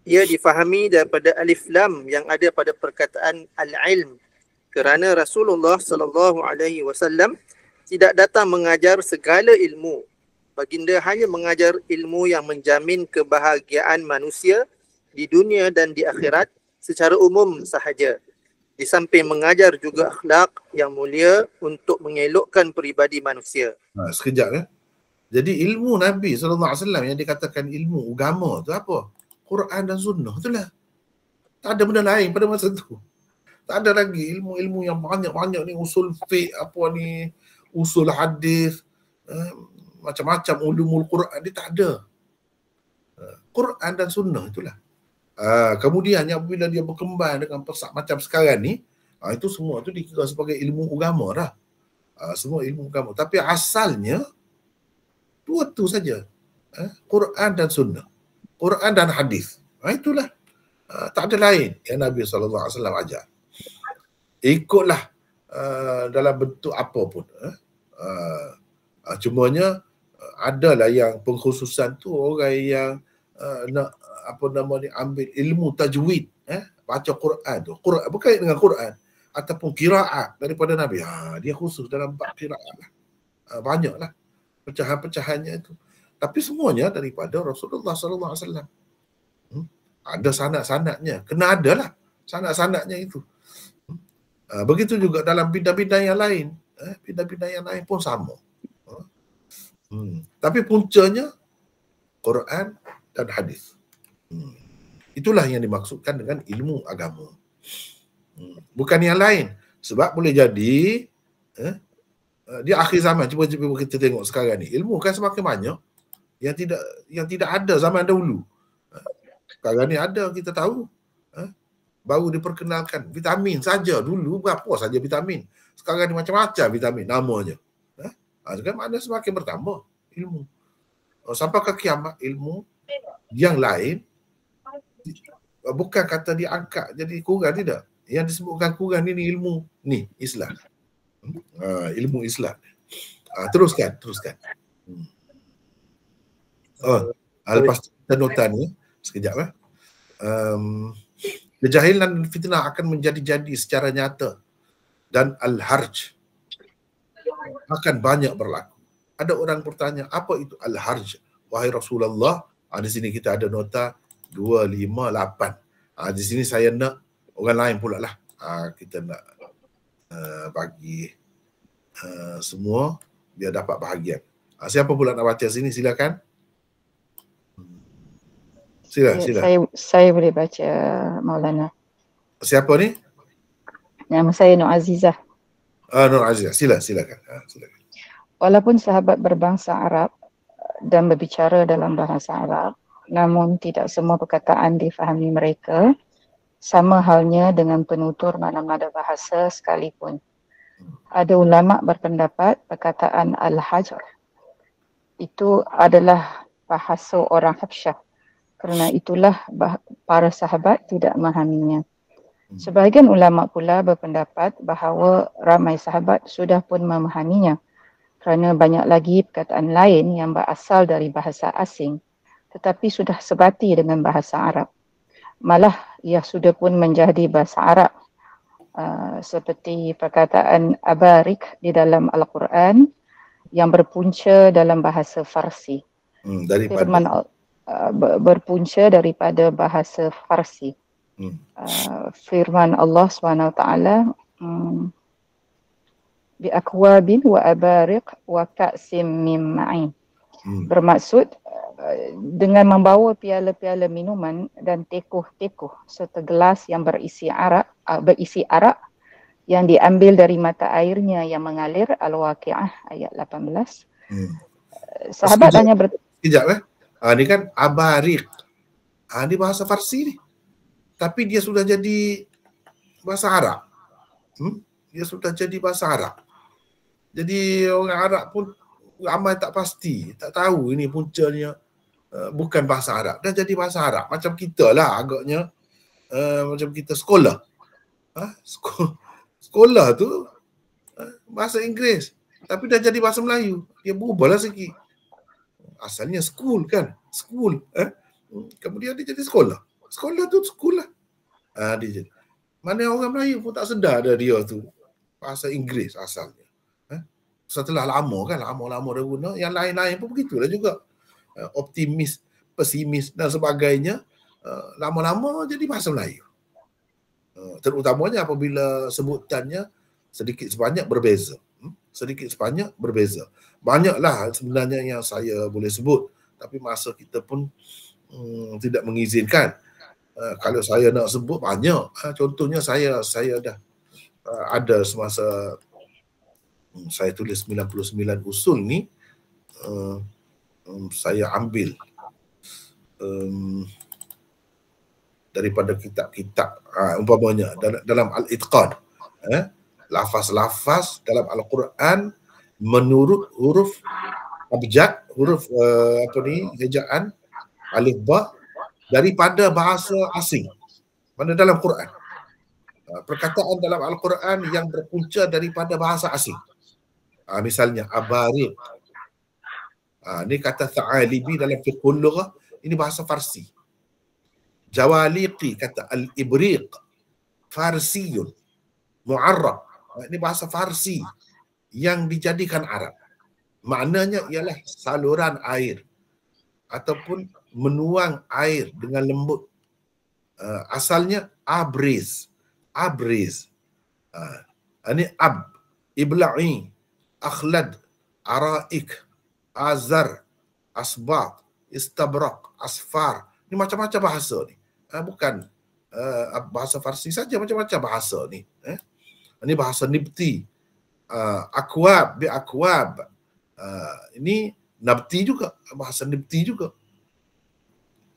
Ia difahami daripada alif lam yang ada pada perkataan al-ilm, kerana Rasulullah sallallahu alaihi wasallam tidak datang mengajar segala ilmu. Baginda hanya mengajar ilmu yang menjamin kebahagiaan manusia di dunia dan di akhirat secara umum sahaja. Di samping mengajar juga akhlak yang mulia untuk mengelokkan peribadi manusia. Sekejap. Jadi ilmu Nabi SAW yang dikatakan ilmu agama tu apa? Quran dan Sunnah itulah. Tak ada benda lain pada masa tu. Tak ada lagi ilmu-ilmu yang banyak-banyak ni, usul fiqh, apa ni, usul hadis, macam-macam ulumul Quran, dia tak ada. Quran dan Sunnah itulah. Kemudian apabila dia berkembang dengan pesat macam sekarang ni, itu semua tu dikira sebagai ilmu agama dah. Semua ilmu agama. Tapi asalnya dua tu saja. Quran dan Sunnah. Quran dan hadis. Itulah. Tak ada lain yang Nabi SAW ajar. Ikutlah dalam bentuk apa pun. Cumanya adalah yang pengkhususan tu orang yang nak ambil ilmu tajwid, baca Quran tu. Quran berkait dengan Quran ataupun qiraat daripada Nabi. Dia khusus dalam bab qiraat lah. Banyaklah pecahan-pecahannya itu. Tapi semuanya daripada Rasulullah SAW. Ada sanad-sanadnya. Kena ada lah sanad-sanadnya itu. Begitu juga dalam bidang-bidang yang lain. Bidang-bidang yang lain pun sama. Tapi puncanya Quran dan hadis. Itulah yang dimaksudkan dengan ilmu agama. Bukan yang lain. Sebab boleh jadi Di akhir zaman, cuba kita tengok sekarang ni, ilmu kan semakin banyak yang tidak ada zaman dahulu. Sekarang ni ada, kita tahu. Baru diperkenalkan vitamin saja. Dulu berapa saja vitamin. Sekarang ni macam-macam vitamin namanya. Kan mana semakin bertambah ilmu. Sampai ke kiamat, ilmu yang lain bukan kata diangkat jadi kurang, tidak. Yang disebutkan kurang ni ilmu ni Islam. Ilmu Islam. Teruskan. Lepas kita nota ni sekejap. Kejahilan dan fitnah akan menjadi-jadi secara nyata dan al-harj akan banyak berlaku. Ada orang bertanya, apa itu al-harj? Wahai Rasulullah, di sini kita ada nota 258. Di sini saya nak orang lain pula lah. Kita nak bagi semua biar dapat bahagian. Siapa pula nak baca sini, silakan. Sila. Saya boleh baca, Maulana. Siapa ni? Nama saya Nur Azizah. Nur Azizah, silakan. Walaupun sahabat berbangsa Arab dan berbicara dalam bahasa Arab, namun tidak semua perkataan difahami mereka, sama halnya dengan penutur mana-mana bahasa sekalipun. Ada ulama berpendapat perkataan al-hajr itu adalah bahasa orang Habsyah. Kerana itulah para sahabat tidak memahaminya. Sebahagian ulama pula berpendapat bahawa ramai sahabat sudah pun memahaminya kerana banyak lagi perkataan lain yang berasal dari bahasa asing tetapi sudah sebati dengan bahasa Arab. Malah ia sudah pun menjadi bahasa Arab seperti perkataan abarik di dalam Al-Quran yang berpunca dalam bahasa Farsi. Berpunca daripada bahasa Farsi. Firman Allah SWT, bi akwabin wa abariq wa ka'sim min ma'in. Bermaksud dengan membawa piala-piala minuman dan tekuh-tekuh serta gelas yang berisi arak yang diambil dari mata airnya yang mengalir. Al-Waqi'ah ayat 18. Sahabat hanya Sekejap. Ini kan abarik. Ini bahasa Farsi ni. Tapi dia sudah jadi bahasa Arab. Dia sudah jadi bahasa Arab. Jadi orang Arab pun ramai tak pasti, tak tahu ini puncanya bukan bahasa Arab. Dah jadi bahasa Arab. Macam kita lah agaknya. Macam kita sekolah. Sekolah tu bahasa Inggeris. Tapi dah jadi bahasa Melayu. Dia berubah lah sikit. Asalnya school kan. School. Kemudian dia jadi sekolah. Sekolah tu school lah. Dia jadi. Mana orang Melayu pun tak sedar dah dia tu bahasa Inggeris asalnya. Setelah lama kan, lama-lama dah guna. Yang lain-lain pun begitulah juga. Optimis, pesimis dan sebagainya. Lama-lama jadi bahasa Melayu. Terutamanya apabila sebutannya sedikit sebanyak berbeza. Sedikit sebanyak berbeza. Banyaklah sebenarnya yang saya boleh sebut, tapi masa kita pun tidak mengizinkan. Kalau saya nak sebut banyak. Contohnya saya dah ada semasa saya tulis 99 usul ni, saya ambil daripada kitab-kitab umpamanya dalam Al-Itqan, lafaz-lafaz dalam Al-Quran menurut huruf abjad, huruf ejaan alif ba daripada bahasa asing mana dalam Quran. Perkataan dalam Al-Quran yang berpunca daripada bahasa asing. Misalnya abarik. Ini kata Tha'alibi dalam fiqhul lughah, ini bahasa Farsi. Jawaliqi kata al-ibriq, Farsiyun, mu'arrab. Ini bahasa Farsi yang dijadikan Arab. Maknanya ialah saluran air ataupun menuang air dengan lembut. Asalnya abriz. Ini ibla'i, akhlad, araik, azar, asbaq, istabraq, asfar. Ini macam-macam bahasa ni. Bukan bahasa Farsi saja, macam-macam bahasa ni. Ini bahasa Nibti. akwab, bi akwab. Ini nabti juga, bahasa nabti juga.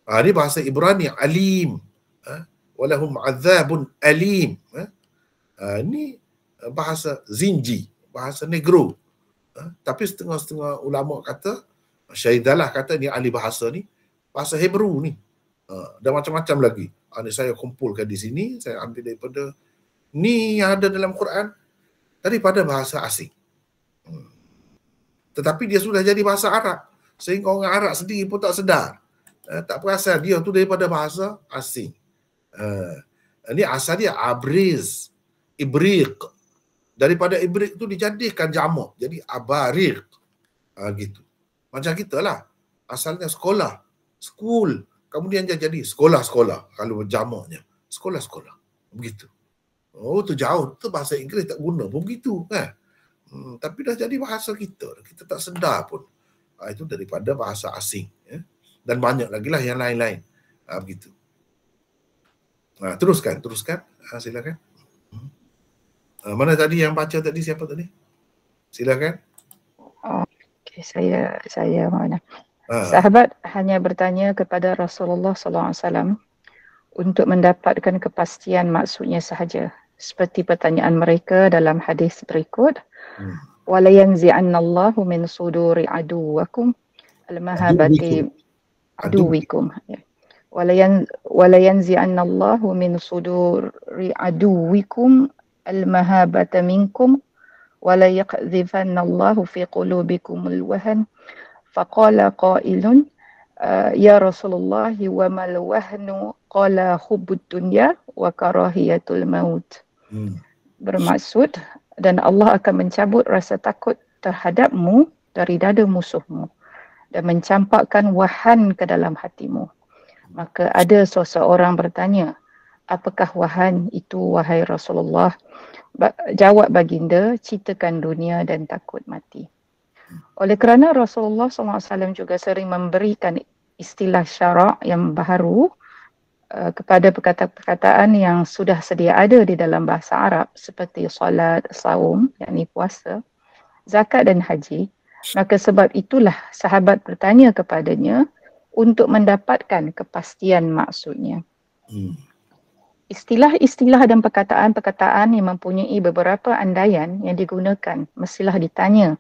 Ini bahasa Ibrani, alim. Walahum azabun alim. Ini bahasa Zinji, bahasa Negro. Tapi setengah-setengah ulama kata, Syaidalah kata ni ahli bahasa ni, bahasa Hebrew ni. Dan macam-macam lagi. Ini saya kumpulkan di sini, saya ambil daripada ni yang ada dalam Quran, daripada bahasa asing. Tetapi dia sudah jadi bahasa Arab. Sehingga orang Arab sendiri pun tak sedar. Tak perasan dia tu daripada bahasa asing. Ini asal dia abriz, ibriq. Daripada ibriq tu dijadikan jamak. Jadi abariq. Gitu. Macam kita lah. Asalnya sekolah, school. Kemudian dia jadi sekolah-sekolah. Kalau jamaknya. Sekolah-sekolah. Begitu. Oh, tu jauh. Tu bahasa Inggeris tak guna pun begitu kan. Tapi dah jadi bahasa kita. Kita tak sedar pun. Itu daripada bahasa asing. Ya. Dan banyak lagi lah yang lain-lain. Begitu. Teruskan. Silakan. Mana tadi yang baca tadi? Siapa tadi? Silakan. Okay, saya mana? Sahabat hanya bertanya kepada Rasulullah SAW untuk mendapatkan kepastian maksudnya sahaja. Seperti pertanyaan mereka dalam hadis berikut. Wala yanzi'annallahu min suduri aduwakum al-mahabati aduwikum. Wala yanzi'annallahu min suduri aduwikum al-mahabata minkum wala yaqdhifannallahu fi qulubikum al-wahan. Faqala qailun ya Rasulullah wa mal wahnu qala hubbud dunya wa karahiyatul maut. Bermaksud, dan Allah akan mencabut rasa takut terhadapmu dari dada musuhmu dan mencampakkan wahan ke dalam hatimu. Maka ada seseorang bertanya, apakah wahan itu wahai Rasulullah? Jawab baginda, citakan dunia dan takut mati. Oleh kerana Rasulullah SAW juga sering memberikan istilah syarak yang baru kepada perkataan-perkataan yang sudah sedia ada di dalam bahasa Arab seperti solat, saum, yakni puasa, zakat dan haji, maka sebab itulah sahabat bertanya kepadanya untuk mendapatkan kepastian maksudnya. Istilah-istilah dan perkataan-perkataan yang mempunyai beberapa andaian yang digunakan mestilah ditanya,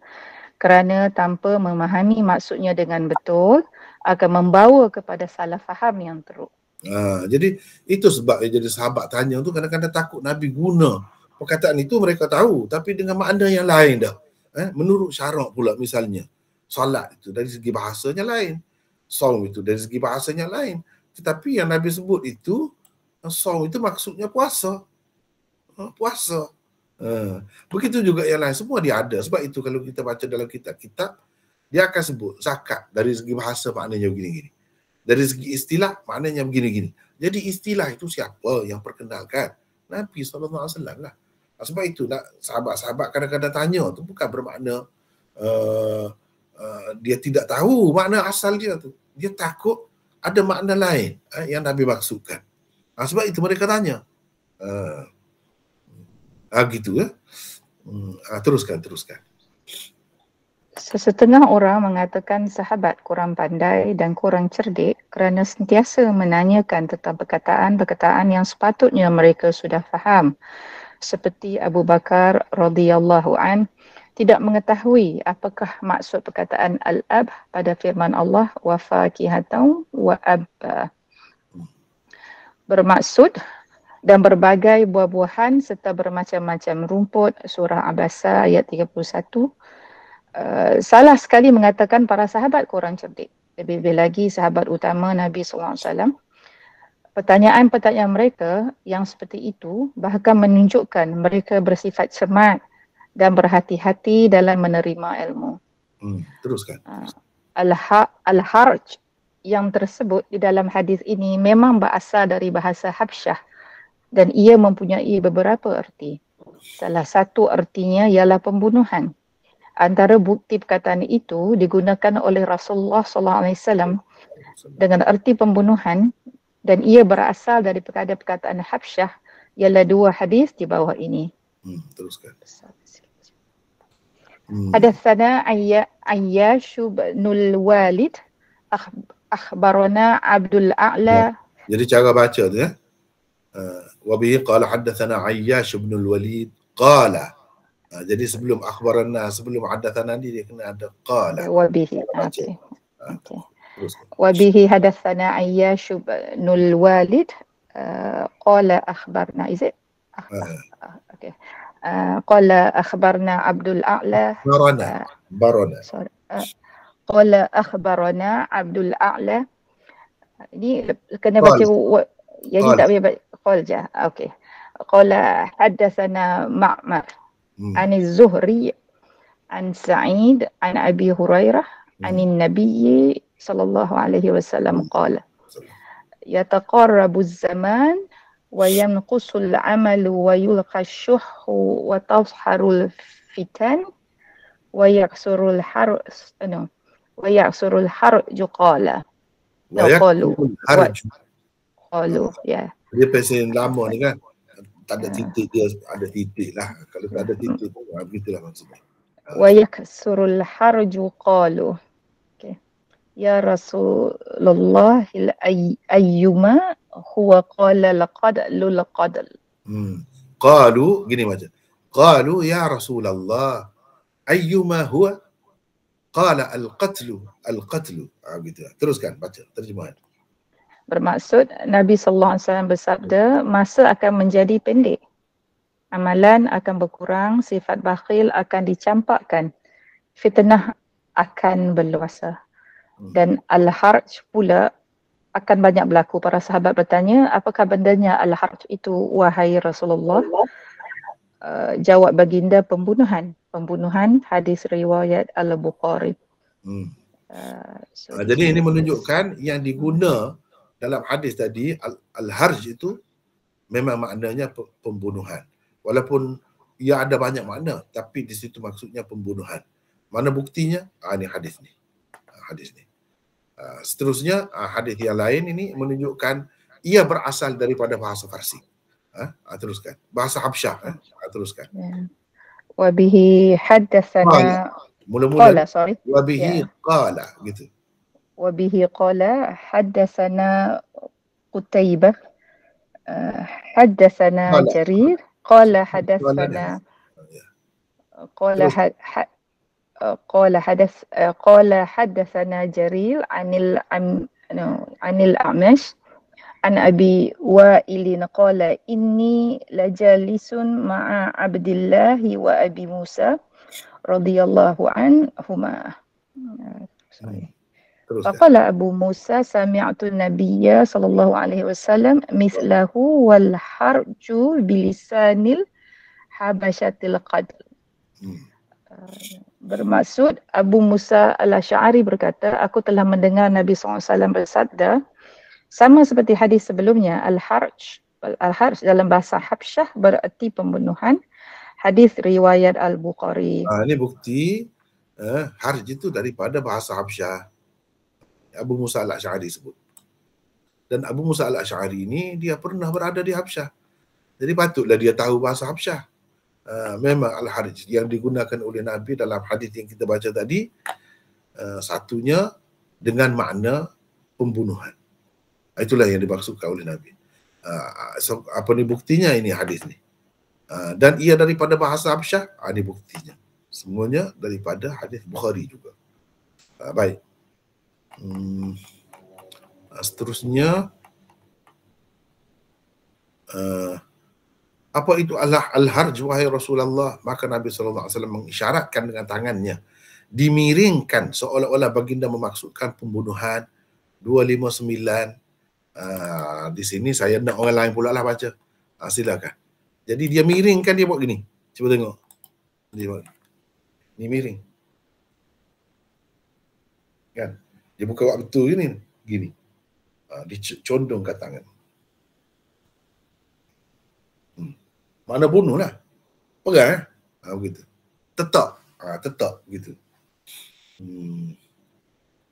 kerana tanpa memahami maksudnya dengan betul akan membawa kepada salah faham yang teruk. Jadi itu sebab jadi sahabat tanya tu kadang-kadang takut Nabi guna perkataan itu mereka tahu tapi dengan makna yang lain dah. Menurut syarak pula misalnya. Solat itu dari segi bahasanya lain. Saum itu dari segi bahasanya lain. Tetapi yang Nabi sebut itu, saum itu maksudnya puasa. Puasa. Begitu juga yang lain. Semua dia ada. Sebab itu kalau kita baca dalam kitab-kitab, dia akan sebut zakat dari segi bahasa maknanya begini-gini. Dari segi istilah maknanya begini-gini. Jadi istilah itu siapa yang perkenalkan? Nabi SAW lah. Sebab itu sahabat-sahabat kadang-kadang tanya tu bukan bermakna dia tidak tahu makna asal dia tu. Dia takut ada makna lain yang Nabi maksudkan. Sebab itu mereka tanya. Gitu ya. Teruskan. Sesetengah orang mengatakan sahabat kurang pandai dan kurang cerdik kerana sentiasa menanyakan tentang perkataan-perkataan yang sepatutnya mereka sudah faham. Seperti Abu Bakar radhiyallahu an tidak mengetahui apakah maksud perkataan al-ab pada firman Allah wa fakihatan wa abba. Bermaksud dan berbagai buah-buahan serta bermacam-macam rumput, surah Abasa ayat 31. Salah sekali mengatakan para sahabat kurang cerdik. Lebih-lebih lagi sahabat utama Nabi SAW. Pertanyaan-pertanyaan mereka yang seperti itu bahkan menunjukkan mereka bersifat cermat dan berhati-hati dalam menerima ilmu. Teruskan. Al-harj yang tersebut di dalam hadis ini memang berasal dari bahasa Habsyah dan ia mempunyai beberapa erti. Salah satu ertinya ialah pembunuhan. Antara bukti perkataan itu digunakan oleh Rasulullah SAW dengan erti pembunuhan dan ia berasal dari perkataan Habsyah ialah dua hadis di bawah ini. Teruskan. Hadatsana Ayyash bin Walid akhbarana Abdul A'la. Jadi cara baca tu ya. Wa bihi qala haddatsana Ayyash bin Walid qala. Jadi sebelum akhbarana, sebelum haddatsana ni dia kena ada qala. Wa bihi. Okey. Okey. Wa bihi hadatsana Ayyash bin Walid qala akhbarna. Is it? Okay. Qala akhbarna Abdul A'la. Barana. Sorry. Qala akhbarana Abdul A'la. Ini kena baca jadi tak payah baca qal je. Okey. Qala haddatsana Ma'mar an az-Zuhri an Sa'id an Abi Hurairah an an-Nabiy sallallahu alaihi wasallam qala yataqarrabu az-zaman wa yanqusu al-'amalu wa yulqa ash-shuhhu wa tazharu al-fitan wa yaksuru al-harj wa yaksuru al-harj qala qalu ya. Dia pesen lama ni kan, tak ada titik, dia ada titik lah. Kalau tak ada titik begitulah maksudnya. Wa yaksuru al-harj qalu. Okay. Ya Rasulullah ayyuma huwa qala laqadlu. Qalu gini macam. Qalu ya Rasulullah ayyuma huwa qala al-qatlu. Gitu. Teruskan baca terjemahan. Bermaksud Nabi sallallahu alaihi wasallam bersabda, masa akan menjadi pendek. Amalan akan berkurang, sifat bakhil akan dicampakkan. Fitnah akan berluasa. Dan al-harj pula akan banyak berlaku. Para sahabat bertanya, apakah bendanya al-harj itu wahai Rasulullah? Jawab baginda pembunuhan. Pembunuhan, hadis riwayat Al-Bukhari. Jadi ini menunjukkan yang diguna dalam hadis tadi, al-harj itu memang maknanya pembunuhan. Walaupun ia ada banyak makna, tapi di situ maksudnya pembunuhan. Mana buktinya? Ini hadis ni. Seterusnya, hadis yang lain ini menunjukkan ia berasal daripada bahasa Farsi. Teruskan. Bahasa Habsyah. Teruskan. Wa bihi haddatsana mula-mula sorry. Wa bihi qala gitu. Wa bihi qala haddatsana Qutaibah haddatsana Jarir qala haddatsana qala haddatsana Jarir anil A'mash an Abi Wa'ilin qala inni lajalisun ma'a Abdillah wa Abi Musa radhiyallahu anhuma. Faqala Abu Musa sami'tu Nabiyya sallallahu alaihi wasallam mislahu wal harju bilisanil habasyatil qadl. Bermaksud Abu Musa al-Asy'ari berkata, aku telah mendengar Nabi SAW bersabda, sama seperti hadis sebelumnya, al-harj dalam bahasa Habsyah berarti pembunuhan. Hadis riwayat Al-Bukhari. Ini bukti harj itu daripada bahasa Habsyah. Abu Musa al-Asy'ari sebut. Dan Abu Musa al-Asy'ari ini dia pernah berada di Habsyah. Jadi patutlah dia tahu bahasa Habsyah. Memang al-harj yang digunakan oleh Nabi dalam hadis yang kita baca tadi, satunya dengan makna pembunuhan. Itulah yang dimaksudkan oleh Nabi. Apa ni buktinya ini hadis ni? Dan ia daripada bahasa Habsyah, ini buktinya. Semuanya daripada hadis Bukhari juga. Baik. Seterusnya, apa itu al-harj wahai Rasulullah? Maka Nabi SAW mengisyaratkan dengan tangannya, dimiringkan seolah-olah baginda memaksudkan pembunuhan. 259. Di sini saya nak orang lain pula lah baca. Silakan. Jadi dia miringkan, dia buat gini. Cuba tengok. Dia buat ni miring. Kan? Dia bukan buat betul gini. Dicondongkan tangan. Mana bunuh lah. Pegang begitu. Tetap gitu.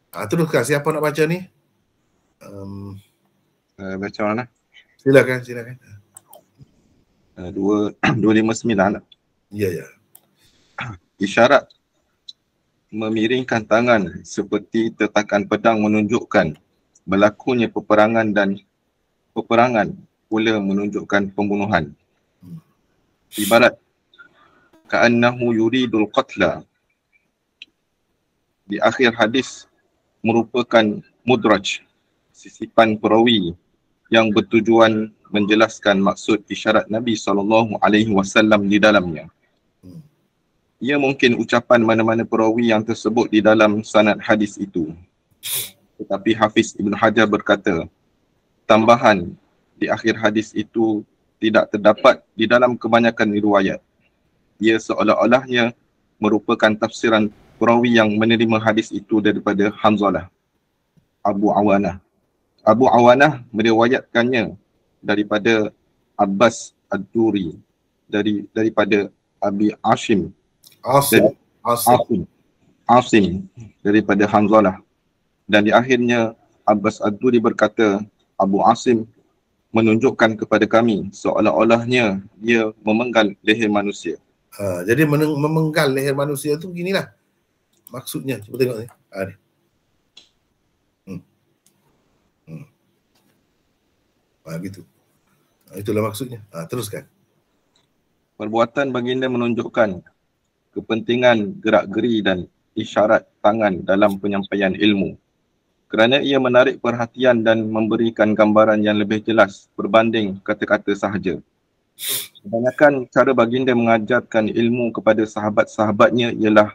Teruskan, siapa nak baca ni? Baca mana? Silakan. 259. Ya. Isyarat memiringkan tangan seperti tetakan pedang menunjukkan berlakunya peperangan dan peperangan pula menunjukkan pembunuhan. Ibarat ka'annahu yuridul qatla. Di akhir hadis merupakan mudraj, sisipan perawi yang bertujuan menjelaskan maksud isyarat Nabi SAW di dalamnya. Ia mungkin ucapan mana-mana perawi yang tersebut di dalam sanad hadis itu. Tetapi Hafiz Ibn Hajar berkata, tambahan di akhir hadis itu tidak terdapat di dalam kebanyakan riwayat. Ia seolah-olahnya merupakan tafsiran perawi yang menerima hadis itu daripada Hanzalah, Abu Awanah. Abu Awanah meriwayatkannya daripada Abbas Ad-Duri, daripada Abi Asim, Asim daripada Hanzalah. Dan di akhirnya Abbas Ad-Duri berkata, Abu Asim menunjukkan kepada kami seolah-olahnya dia memenggal leher manusia. Jadi memenggal leher manusia tu beginilah maksudnya. Cuba tengok ni. Ni. Gitu. Itulah maksudnya. Teruskan. Perbuatan baginda menunjukkan kepentingan gerak-geri dan isyarat tangan dalam penyampaian ilmu, kerana ia menarik perhatian dan memberikan gambaran yang lebih jelas berbanding kata-kata sahaja. Kebanyakan cara baginda mengajarkan ilmu kepada sahabat-sahabatnya ialah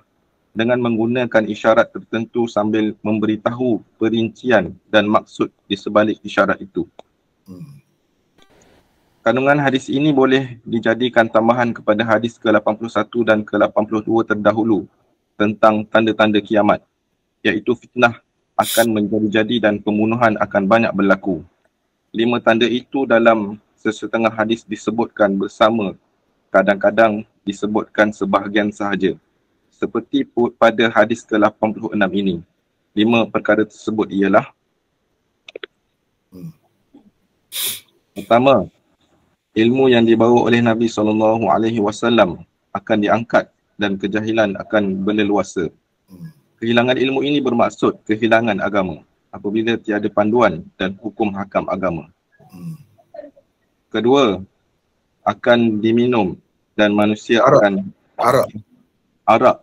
dengan menggunakan isyarat tertentu sambil memberitahu perincian dan maksud di sebalik isyarat itu. Kandungan hadis ini boleh dijadikan tambahan kepada hadis ke-81 dan ke-82 terdahulu tentang tanda-tanda kiamat, iaitu fitnah akan menjadi-jadi dan pembunuhan akan banyak berlaku. 5 tanda itu dalam sesetengah hadis disebutkan bersama, kadang-kadang disebutkan sebahagian sahaja. Seperti pada hadis ke-86 ini. 5 perkara tersebut ialah: pertama, ilmu yang dibawa oleh Nabi SAW akan diangkat dan kejahilan akan berleluasa. Kehilangan ilmu ini bermaksud kehilangan agama apabila tiada panduan dan hukum hakam agama. Kedua, akan diminum dan manusia akan arak.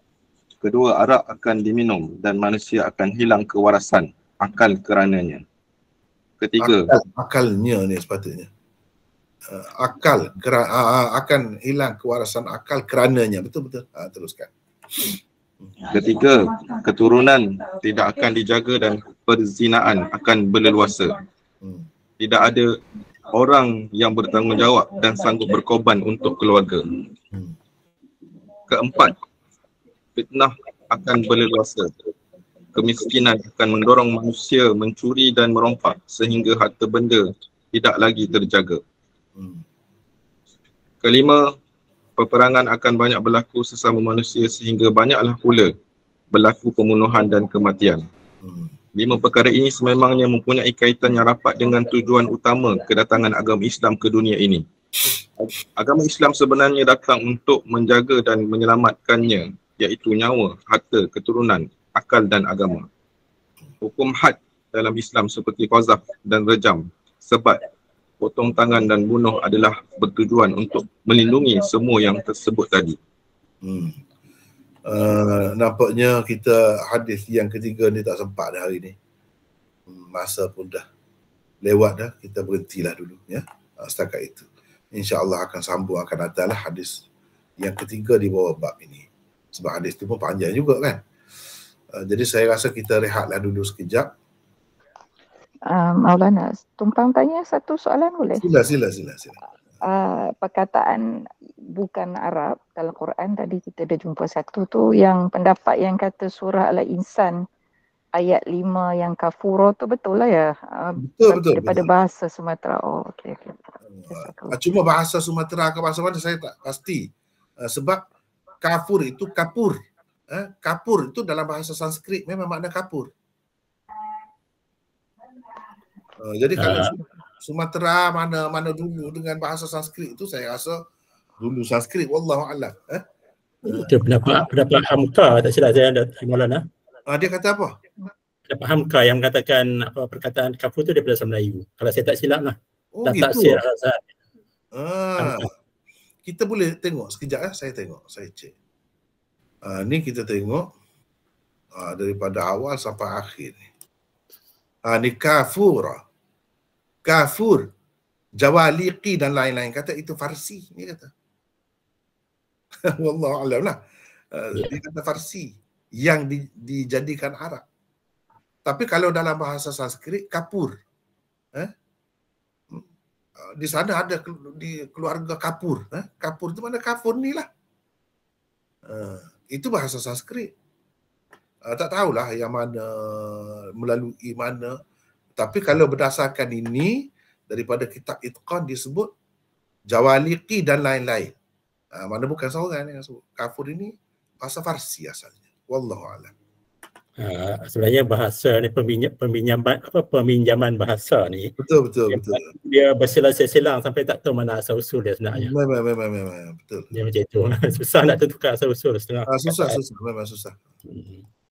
Kedua, arak akan diminum dan manusia akan hilang kewarasan akal kerananya. Ketiga, akalnya ni sepatutnya. Akan hilang kewarasan akal kerananya. Betul-betul. Teruskan. Ketiga, keturunan tidak akan dijaga dan perzinaan akan berleluasa. Tidak ada orang yang bertanggungjawab dan sanggup berkorban untuk keluarga. Keempat, fitnah akan berleluasa. Kemiskinan akan mendorong manusia mencuri dan merompak sehingga harta benda tidak lagi terjaga. Kelima, peperangan akan banyak berlaku sesama manusia sehingga banyaklah pula berlaku pembunuhan dan kematian. 5 perkara ini sememangnya mempunyai kaitan yang rapat dengan tujuan utama kedatangan agama Islam ke dunia ini. Agama Islam sebenarnya datang untuk menjaga dan menyelamatkannya, iaitu nyawa, harta, keturunan, akal dan agama. Hukum had dalam Islam seperti qazaf dan rejam, sebat, potong tangan dan bunuh adalah bertujuan untuk melindungi semua yang tersebut tadi. Nampaknya kita hadis yang ketiga ni tak sempat dah hari ni. Masa pun dah lewat dah, kita berhentilah dulu ya. Setakat itu. InsyaAllah akan sambung, akan datanglah hadis yang ketiga di bawah bab ini. Sebab hadis tu pun panjang juga kan. Jadi saya rasa kita rehatlah dulu sekejap. Maulana, tumpang tanya satu soalan boleh? Sila. Perkataan bukan Arab dalam Quran tadi kita dah jumpa satu tu, yang pendapat yang kata surah Al-Insan ayat 5 yang kafuro tu betul lah ya? Betul. Daripada bahasa Sumatera. Oh, okey. Cuma bahasa Sumatera ke bahasa mana saya tak pasti. Sebab kafur itu kapur. Kapur itu dalam bahasa Sanskrit memang makna kapur. Jadi kalau Sumatera mana dulu dengan bahasa Sanskrit itu, saya rasa dulu Sanskrit, wallahu a'lam. Itu pendapat Hamka, tak silap saya ada Maulana. Dia kata apa? Pendapat Hamka yang mengatakan apa perkataan kafur tu daripada bahasa Melayu. Kalau saya tak silap lah. Oh Dan gitu. taksir Kita boleh tengok sekejap saya tengok, saya cek. Ni kita tengok daripada awal sampai akhir ni. Ni kafur, jawaliqi dan lain-lain kata itu Farsi, ni kata. Wallahu a'lam lah. Dia kata Farsi yang dijadikan Arab. Tapi kalau dalam bahasa Sanskrit kapur. Di sana ada di keluarga kapur. Kapur itu mana kafur ni lah. Itu bahasa Sanskrit. Tak tahulah yang mana, melalui mana. Tapi kalau berdasarkan ini, daripada kitab Itqan disebut jawaliqi dan lain-lain. Mana bukan seorang yang sebut. Kafur ini bahasa Farsi asalnya. Wallahu a'lam. Sebenarnya bahasa ni peminjaman bahasa ni. Betul. Dia bersilang-silang sampai tak tahu mana asal usul dia sebenarnya. Memang betul. Dia macam itu. Susah nak tertukar asal usul setengah. Susah, memang susah.